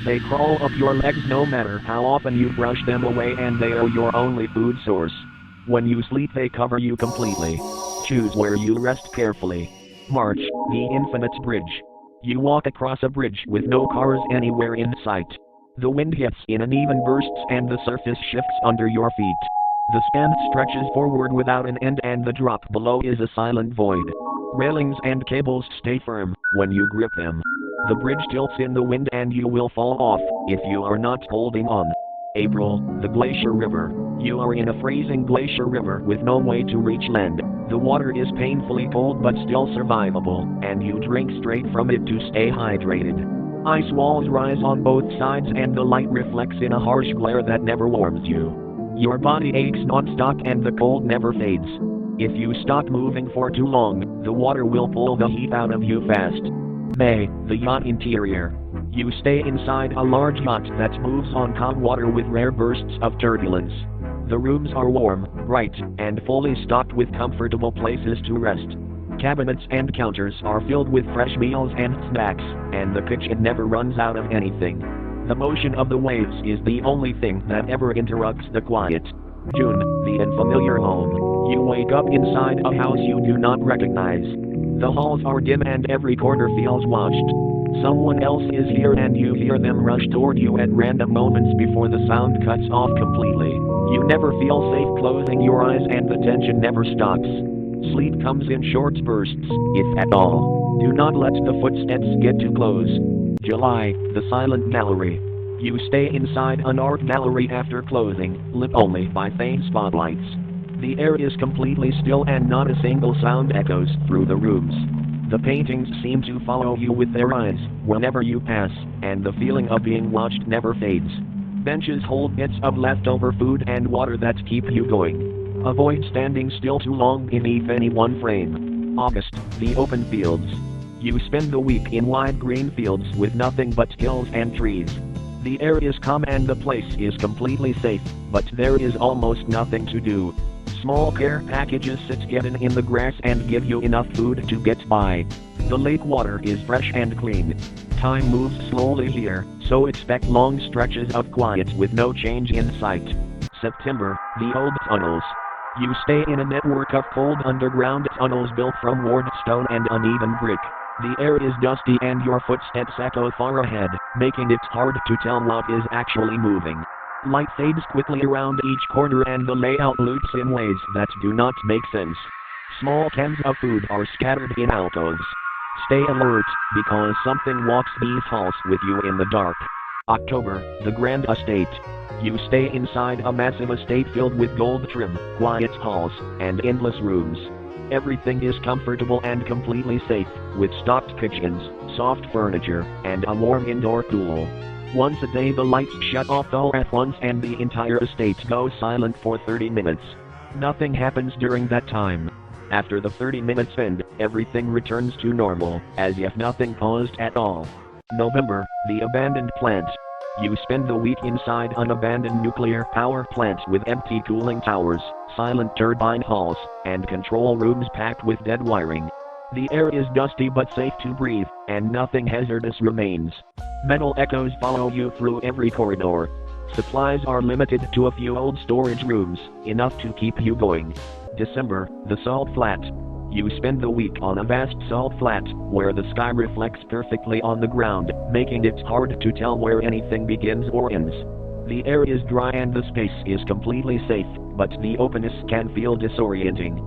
[SPEAKER 1] They crawl up your legs no matter how often you brush them away, and they are your only food source. When you sleep they cover you completely. Choose where you rest carefully. March, the Infinite Bridge. You walk across a bridge with no cars anywhere in sight. The wind hits in uneven bursts and the surface shifts under your feet. The span stretches forward without an end and the drop below is a silent void. Railings and cables stay firm when you grip them. The bridge tilts in the wind and you will fall off if you are not holding on. April, the Glacier River. You are in a freezing glacier river with no way to reach land. The water is painfully cold but still survivable, and you drink straight from it to stay hydrated. Ice walls rise on both sides and the light reflects in a harsh glare that never warms you. Your body aches non-stop and the cold never fades. If you stop moving for too long, the water will pull the heat out of you fast. May, the yacht interior. You stay inside a large yacht that moves on calm water with rare bursts of turbulence. The rooms are warm, bright, and fully stocked with comfortable places to rest. Cabinets and counters are filled with fresh meals and snacks, and the kitchen never runs out of anything. The motion of the waves is the only thing that ever interrupts the quiet. June, the unfamiliar home. You wake up inside a house you do not recognize. The halls are dim and every corner feels watched. Someone else is here and you hear them rush toward you at random moments before the sound cuts off completely. You never feel safe closing your eyes and the tension never stops. Sleep comes in short bursts, if at all. Do not let the footsteps get too close. July, the silent gallery. You stay inside an art gallery after closing, lit only by faint spotlights. The air is completely still and not a single sound echoes through the rooms. The paintings seem to follow you with their eyes whenever you pass, and the feeling of being watched never fades. Benches hold bits of leftover food and water that keep you going. Avoid standing still too long beneath any one frame. August, the open fields. You spend the week in wide green fields with nothing but hills and trees. The air is calm and the place is completely safe, but there is almost nothing to do. Small care packages sit hidden in the grass and give you enough food to get by. The lake water is fresh and clean. Time moves slowly here, so expect long stretches of quiet with no change in sight. September, the old tunnels. You stay in a network of cold underground tunnels built from worn stone and uneven brick. The air is dusty and your footsteps echo far ahead, making it hard to tell what is actually moving. Light fades quickly around each corner and the layout loops in ways that do not make sense. Small cans of food are scattered in alcoves. Stay alert, because something walks these halls with you in the dark. October, the Grand Estate. You stay inside a massive estate filled with gold trim, quiet halls, and endless rooms. Everything is comfortable and completely safe, with stocked kitchens, soft furniture, and a warm indoor pool. Once a day the lights shut off all at once and the entire estate goes silent for 30 minutes. Nothing happens during that time. After the 30 minutes end, everything returns to normal, as if nothing paused at all. November, the abandoned plant. You spend the week inside an abandoned nuclear power plant with empty cooling towers, silent turbine halls, and control rooms packed with dead wiring. The air is dusty but safe to breathe, and nothing hazardous remains. Metal echoes follow you through every corridor. Supplies are limited to a few old storage rooms, enough to keep you going. December, the salt flat. You spend the week on a vast salt flat, where the sky reflects perfectly on the ground, making it hard to tell where anything begins or ends. The air is dry and the space is completely safe, but the openness can feel disorienting.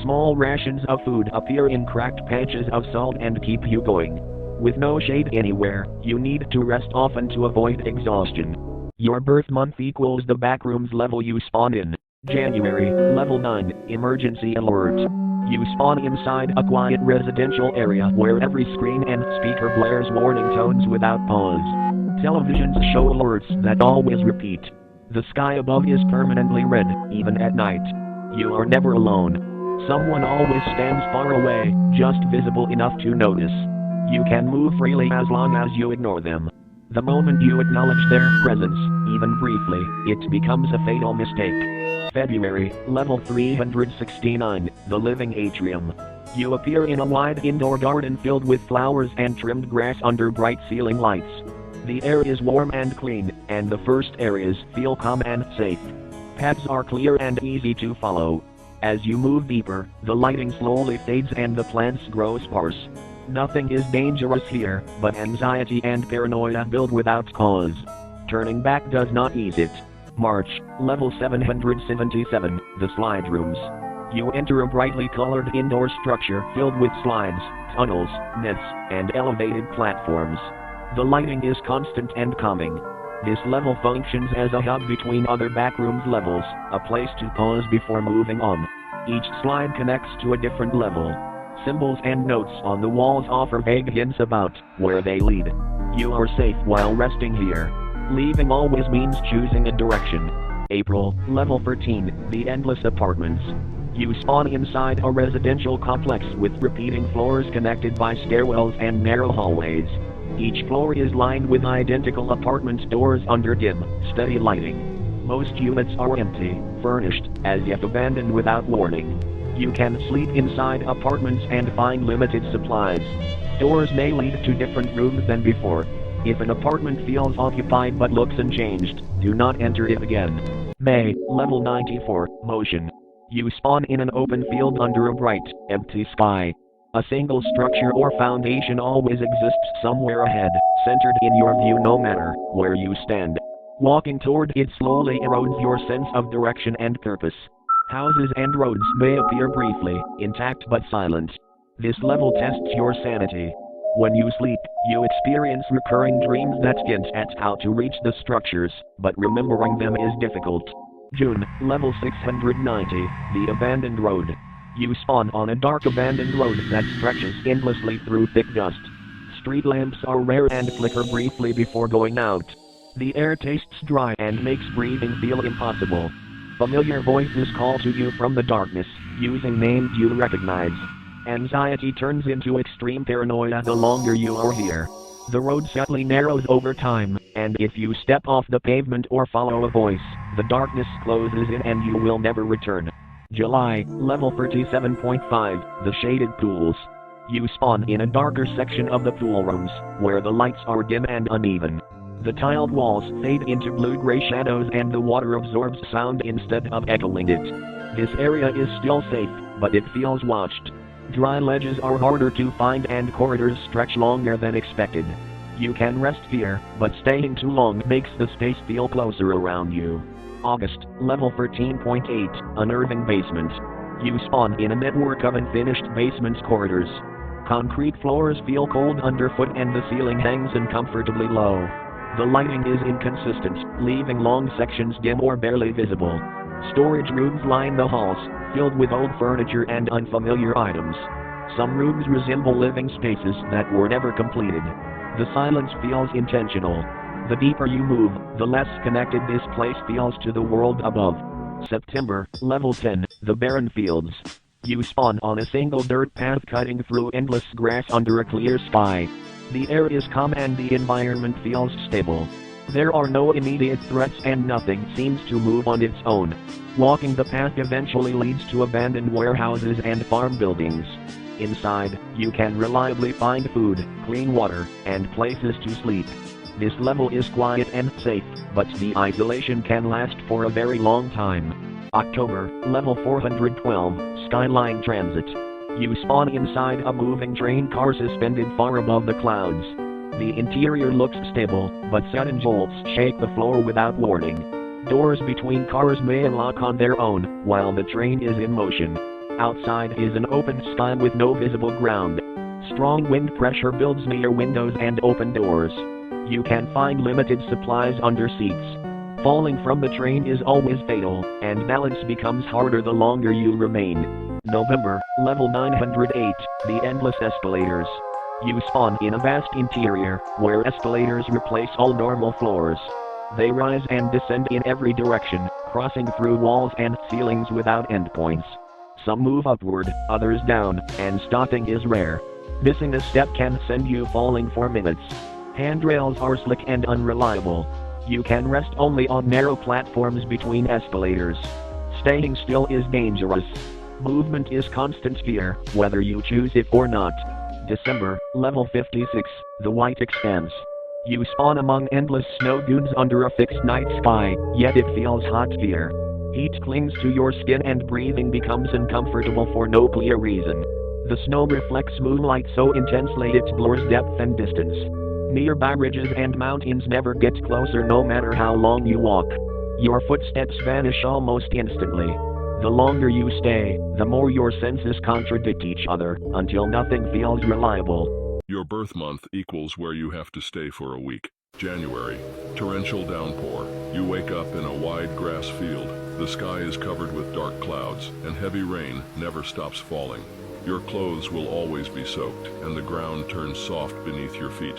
[SPEAKER 1] Small rations of food appear in cracked patches of salt and keep you going. With no shade anywhere, you need to rest often to avoid exhaustion. Your birth month equals the backrooms level you spawn in. January, level 9, emergency alert. You spawn inside a quiet residential area where every screen and speaker blares warning tones without pause. Televisions show alerts that always repeat. The sky above is permanently red, even at night. You are never alone. Someone always stands far away, just visible enough to notice. You can move freely as long as you ignore them. The moment you acknowledge their presence, even briefly, it becomes a fatal mistake. February, level 369, the living atrium. You appear in a wide indoor garden filled with flowers and trimmed grass under bright ceiling lights. The air is warm and clean, and the first areas feel calm and safe. Paths are clear and easy to follow. As you move deeper, the lighting slowly fades and the plants grow sparse. Nothing is dangerous here, but anxiety and paranoia build without cause. Turning back does not ease it. March, level 777, the slide rooms. You enter a brightly colored indoor structure filled with slides, tunnels, nets, and elevated platforms. The lighting is constant and calming. This level functions as a hub between other backrooms levels, a place to pause before moving on. Each slide connects to a different level. Symbols and notes on the walls offer vague hints about where they lead. You are safe while resting here. Leaving always means choosing a direction. April, level 13, the endless apartments. You spawn inside a residential complex with repeating floors connected by stairwells and narrow hallways. Each floor is lined with identical apartment doors under dim, steady lighting. Most units are empty, furnished, as if abandoned without warning. You can sleep inside apartments and find limited supplies. Doors may lead to different rooms than before. If an apartment feels occupied but looks unchanged, do not enter it again. May, level 94, motion. You spawn in an open field under a bright, empty sky. A single structure or foundation always exists somewhere ahead, centered in your view no matter where you stand. Walking toward it slowly erodes your sense of direction and purpose. Houses and roads may appear briefly, intact but silent. This level tests your sanity. When you sleep, you experience recurring dreams that hint at how to reach the structures, but remembering them is difficult. June, level 690, the abandoned road. You spawn on a dark abandoned road that stretches endlessly through thick dust. Street lamps are rare and flicker briefly before going out. The air tastes dry and makes breathing feel impossible. Familiar voices call to you from the darkness, using names you recognize. Anxiety turns into extreme paranoia the longer you are here. The road subtly narrows over time, and if you step off the pavement or follow a voice, the darkness closes in and you will never return. July, level 37.5, the shaded pools. You spawn in a darker section of the pool rooms, where the lights are dim and uneven. The tiled walls fade into blue-gray shadows and the water absorbs sound instead of echoing it. This area is still safe, but it feels watched. Dry ledges are harder to find and corridors stretch longer than expected. You can rest here, but staying too long makes the space feel closer around you. August, level 13.8, unnerving basement. You spawn in a network of unfinished basement corridors. Concrete floors feel cold underfoot and the ceiling hangs uncomfortably low. The lighting is inconsistent, leaving long sections dim or barely visible. Storage rooms line the halls, filled with old furniture and unfamiliar items. Some rooms resemble living spaces that were never completed. The silence feels intentional. The deeper you move, the less connected this place feels to the world above. September, level 10, the barren fields. You spawn on a single dirt path cutting through endless grass under a clear sky. The air is calm and the environment feels stable. There are no immediate threats and nothing seems to move on its own. Walking the path eventually leads to abandoned warehouses and farm buildings. Inside, you can reliably find food, clean water, and places to sleep. This level is quiet and safe, but the isolation can last for a very long time. October, level 412, Skyline Transit. You spawn inside a moving train car suspended far above the clouds. The interior looks stable, but sudden jolts shake the floor without warning. Doors between cars may unlock on their own, while the train is in motion. Outside is an open sky with no visible ground. Strong wind pressure builds near windows and open doors. You can find limited supplies under seats. Falling from the train is always fatal, and balance becomes harder the longer you remain. November, level 908, the endless escalators. You spawn in a vast interior, where escalators replace all normal floors. They rise and descend in every direction, crossing through walls and ceilings without endpoints. Some move upward, others down, and stopping is rare. Missing a step can send you falling for minutes. Handrails are slick and unreliable. You can rest only on narrow platforms between escalators. Staying still is dangerous. Movement is constant fear, whether you choose it or not. December, level 56, the White Expanse. You spawn among endless snow dunes under a fixed night sky, yet it feels hot here. Heat clings to your skin and breathing becomes uncomfortable for no clear reason. The snow reflects moonlight so intensely it blurs depth and distance. Nearby ridges and mountains never get closer no matter how long you walk. Your footsteps vanish almost instantly. The longer you stay, the more your senses contradict each other, until nothing feels reliable.
[SPEAKER 3] Your birth month equals where you have to stay for a week. January, torrential downpour. You wake up in a wide grass field. The sky is covered with dark clouds, and heavy rain never stops falling. Your clothes will always be soaked, and the ground turns soft beneath your feet.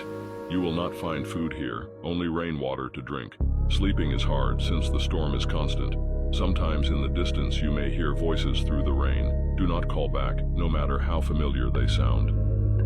[SPEAKER 3] You will not find food here, only rainwater to drink. Sleeping is hard since the storm is constant. Sometimes in the distance you may hear voices through the rain. Do not call back, no matter how familiar they sound.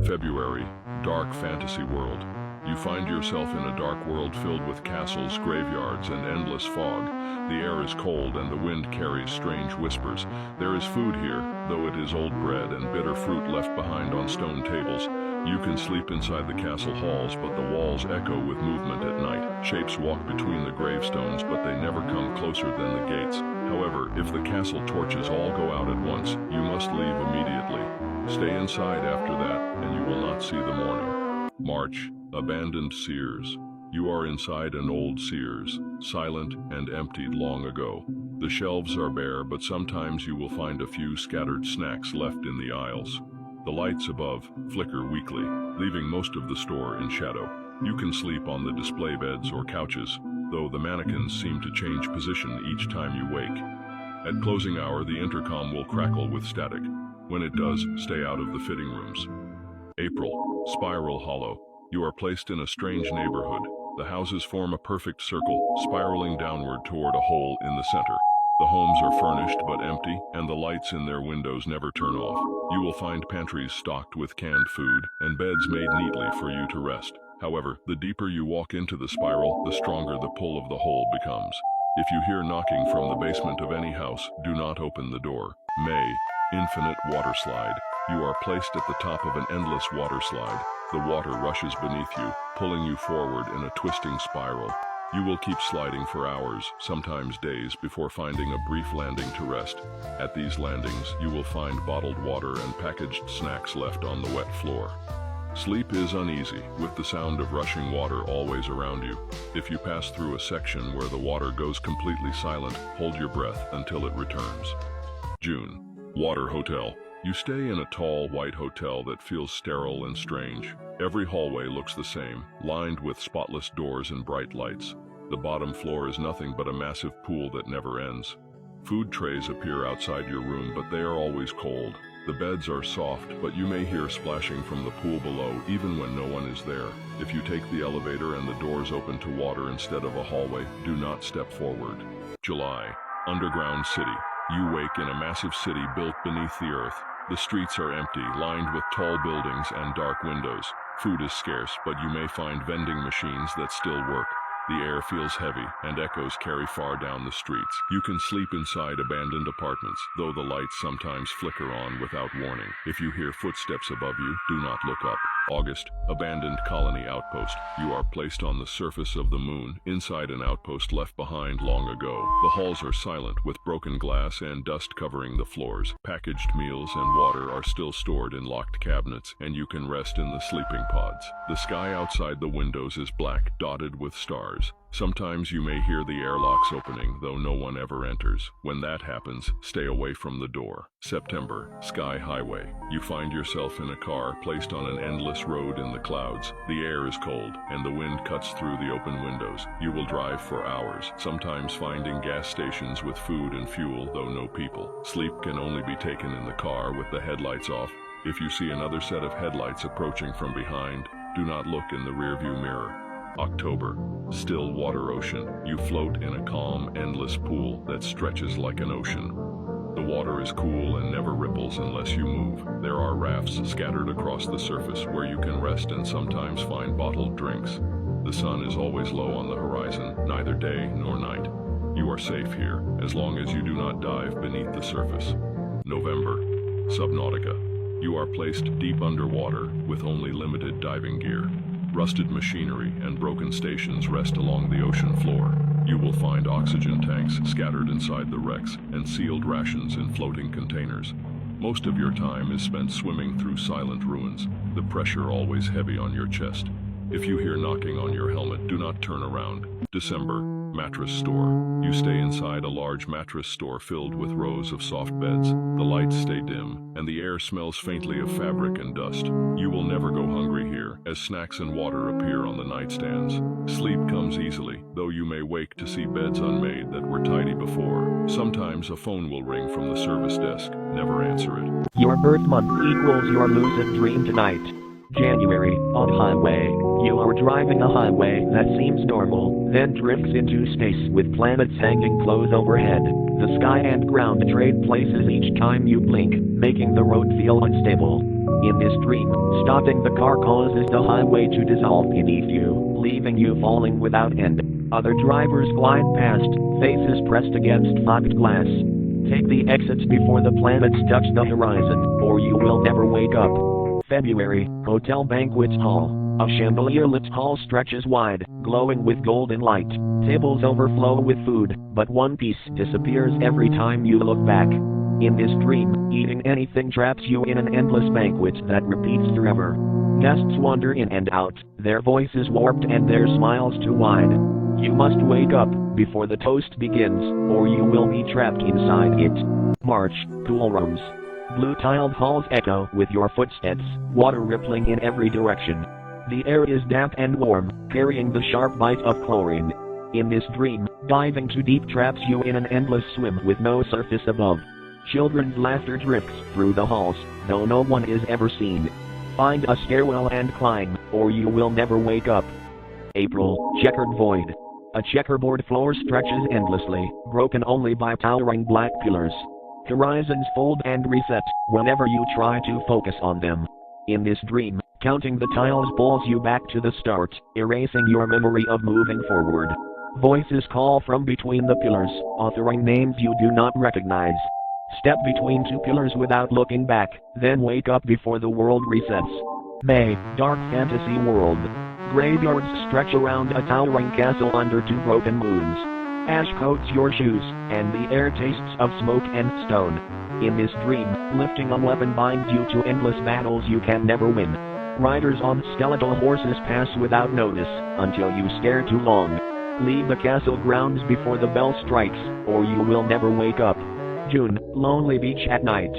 [SPEAKER 3] February, dark fantasy world. You find yourself in a dark world filled with castles, graveyards, and endless fog. The air is cold and the wind carries strange whispers. There is food here, though it is old bread and bitter fruit left behind on stone tables. You can sleep inside the castle halls, but the walls echo with movement at night. Shapes walk between the gravestones, but they never come closer than the gates. However, if the castle torches all go out at once, you must leave immediately. Stay inside after that, and you will not see the morning. March, abandoned Sears. You are inside an old Sears, silent and emptied long ago. The shelves are bare, but sometimes you will find a few scattered snacks left in the aisles. The lights above flicker weakly, leaving most of the store in shadow. You can sleep on the display beds or couches, though the mannequins seem to change position each time you wake. At closing hour, the intercom will crackle with static. When it does, stay out of the fitting rooms. April, Spiral Hollow. You are placed in a strange neighborhood. The houses form a perfect circle, spiraling downward toward a hole in the center. The homes are furnished but empty, and the lights in their windows never turn off. You will find pantries stocked with canned food, and beds made neatly for you to rest. However, the deeper you walk into the spiral, the stronger the pull of the hole becomes. If you hear knocking from the basement of any house, do not open the door. May, infinite water slide. You are placed at the top of an endless water slide. The water rushes beneath you, pulling you forward in a twisting spiral. You will keep sliding for hours, sometimes days, before finding a brief landing to rest. At these landings, you will find bottled water and packaged snacks left on the wet floor. Sleep is uneasy, with the sound of rushing water always around you. If you pass through a section where the water goes completely silent, hold your breath until it returns. June, Water Hotel. You stay in a tall, white hotel that feels sterile and strange. Every hallway looks the same, lined with spotless doors and bright lights. The bottom floor is nothing but a massive pool that never ends. Food trays appear outside your room, but they are always cold. The beds are soft, but you may hear splashing from the pool below, even when no one is there. If you take the elevator and the doors open to water instead of a hallway, do not step forward. July, Underground City. You wake in a massive city built beneath the earth. The streets are empty, lined with tall buildings and dark windows. Food is scarce, but you may find vending machines that still work. The air feels heavy, and echoes carry far down the streets. You can sleep inside abandoned apartments, though the lights sometimes flicker on without warning. If you hear footsteps above you, do not look up. August, Abandoned Colony Outpost. You are placed on the surface of the moon, inside an outpost left behind long ago. The halls are silent, with broken glass and dust covering the floors. Packaged meals and water are still stored in locked cabinets, and you can rest in the sleeping pods. The sky outside the windows is black, dotted with stars. Sometimes you may hear the airlocks opening, though no one ever enters. When that happens, stay away from the door. September, Sky Highway. You find yourself in a car placed on an endless road in the clouds. The air is cold, and the wind cuts through the open windows. You will drive for hours, sometimes finding gas stations with food and fuel, though no people. Sleep can only be taken in the car with the headlights off. If you see another set of headlights approaching from behind, do not look in the rearview mirror. October, Still Water Ocean. You float in a calm, endless pool that stretches like an ocean. The water is cool and never ripples unless you move. There are rafts scattered across the surface where you can rest and sometimes find bottled drinks. The sun is always low on the horizon, neither day nor night. You are safe here, as long as you do not dive beneath the surface. November, Subnautica. You are placed deep underwater with only limited diving gear. Rusted machinery and broken stations rest along the ocean floor. You will find oxygen tanks scattered inside the wrecks and sealed rations in floating containers. Most of your time is spent swimming through silent ruins, the pressure always heavy on your chest. If you hear knocking on your helmet, do not turn around. December, Mattress store. You stay inside a large mattress store filled with rows of soft beds. The lights stay dim, and the air smells faintly of fabric and dust. You will never go hungry here, as snacks and water appear on the nightstands. Sleep comes easily, though you may wake to see beds unmade that were tidy before. Sometimes a phone will ring from the service desk. Never answer it.
[SPEAKER 1] Your birth month equals your lucid dream tonight. January, on highway. You are driving a highway that seems normal, then drifts into space with planets hanging close overhead. The sky and ground trade places each time you blink, making the road feel unstable. In this dream, stopping the car causes the highway to dissolve beneath you, leaving you falling without end. Other drivers glide past, faces pressed against fogged glass. Take the exits before the planets touch the horizon, or you will never wake up. February, hotel banquet hall. A chandelier-lit hall stretches wide, glowing with golden light. Tables overflow with food, but one piece disappears every time you look back. In this dream, eating anything traps you in an endless banquet that repeats forever. Guests wander in and out, their voices warped and their smiles too wide. You must wake up before the toast begins, or you will be trapped inside it. March, cool rooms. Blue-tiled halls echo with your footsteps, water rippling in every direction. The air is damp and warm, carrying the sharp bite of chlorine. In this dream, diving too deep traps you in an endless swim with no surface above. Children's laughter drifts through the halls, though no one is ever seen. Find a stairwell and climb, or you will never wake up. April, checkered void. A checkerboard floor stretches endlessly, broken only by towering black pillars. Horizons fold and reset whenever you try to focus on them. In this dream, counting the tiles pulls you back to the start, erasing your memory of moving forward. Voices call from between the pillars, authoring names you do not recognize. Step between two pillars without looking back, then wake up before the world resets. May, dark fantasy world. Graveyards stretch around a towering castle under two broken moons. Ash coats your shoes, and the air tastes of smoke and stone. In this dream, lifting a weapon binds you to endless battles you can never win. Riders on skeletal horses pass without notice, until you stare too long. Leave the castle grounds before the bell strikes, or you will never wake up. June, lonely beach at night.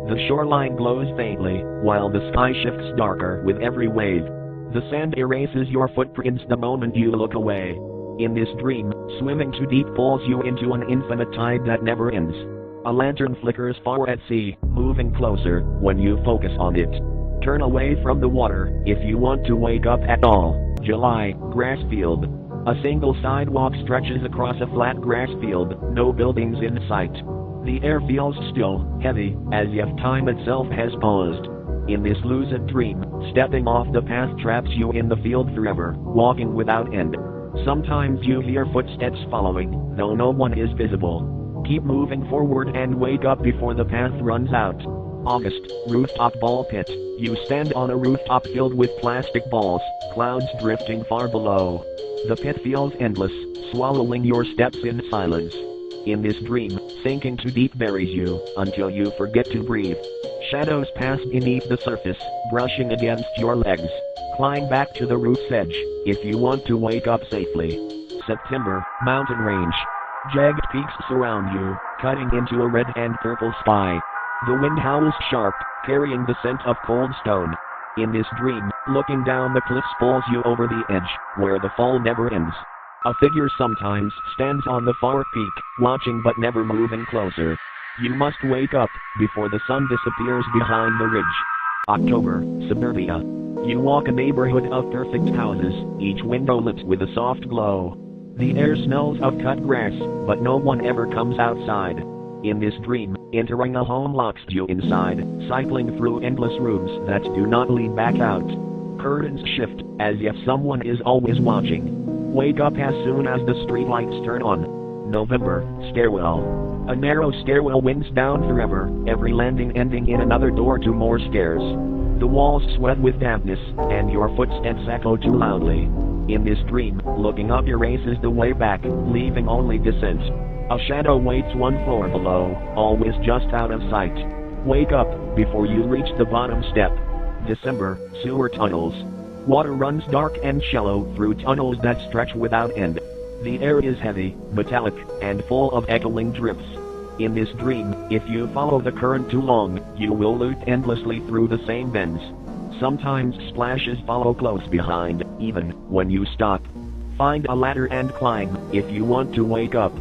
[SPEAKER 1] The shoreline glows faintly, while the sky shifts darker with every wave. The sand erases your footprints the moment you look away. In this dream, swimming too deep pulls you into an infinite tide that never ends. A lantern flickers far at sea, moving closer when you focus on it. Turn away from the water if you want to wake up at all. July, grass field. A single sidewalk stretches across a flat grass field, no buildings in sight. The air feels still, heavy, as if time itself has paused. In this lucid dream, stepping off the path traps you in the field forever, walking without end. Sometimes you hear footsteps following, though no one is visible. Keep moving forward and wake up before the path runs out. August, rooftop ball pit. You stand on a rooftop filled with plastic balls, clouds drifting far below. The pit feels endless, swallowing your steps in silence. In this dream, sinking too deep buries you, until you forget to breathe. Shadows pass beneath the surface, brushing against your legs. Climb back to the roof's edge, if you want to wake up safely. September, mountain range. Jagged peaks surround you, cutting into a red and purple sky. The wind howls sharp, carrying the scent of cold stone. In this dream, looking down the cliffs pulls you over the edge, where the fall never ends. A figure sometimes stands on the far peak, watching but never moving closer. You must wake up before the sun disappears behind the ridge. October, suburbia. You walk a neighborhood of perfect houses, each window lit with a soft glow. The air smells of cut grass, but no one ever comes outside. In this dream, entering a home locks you inside, cycling through endless rooms that do not lead back out. Curtains shift, as if someone is always watching. Wake up as soon as the streetlights turn on. November, stairwell. A narrow stairwell winds down forever, every landing ending in another door to more stairs. The walls sweat with dampness, and your footsteps echo too loudly. In this dream, looking up erases the way back, leaving only descent. A shadow waits one floor below, always just out of sight. Wake up before you reach the bottom step. December, sewer tunnels. Water runs dark and shallow through tunnels that stretch without end. The air is heavy, metallic, and full of echoing drips. In this dream, if you follow the current too long, you will loop endlessly through the same bends. Sometimes splashes follow close behind, even when you stop. Find a ladder and climb if you want to wake up.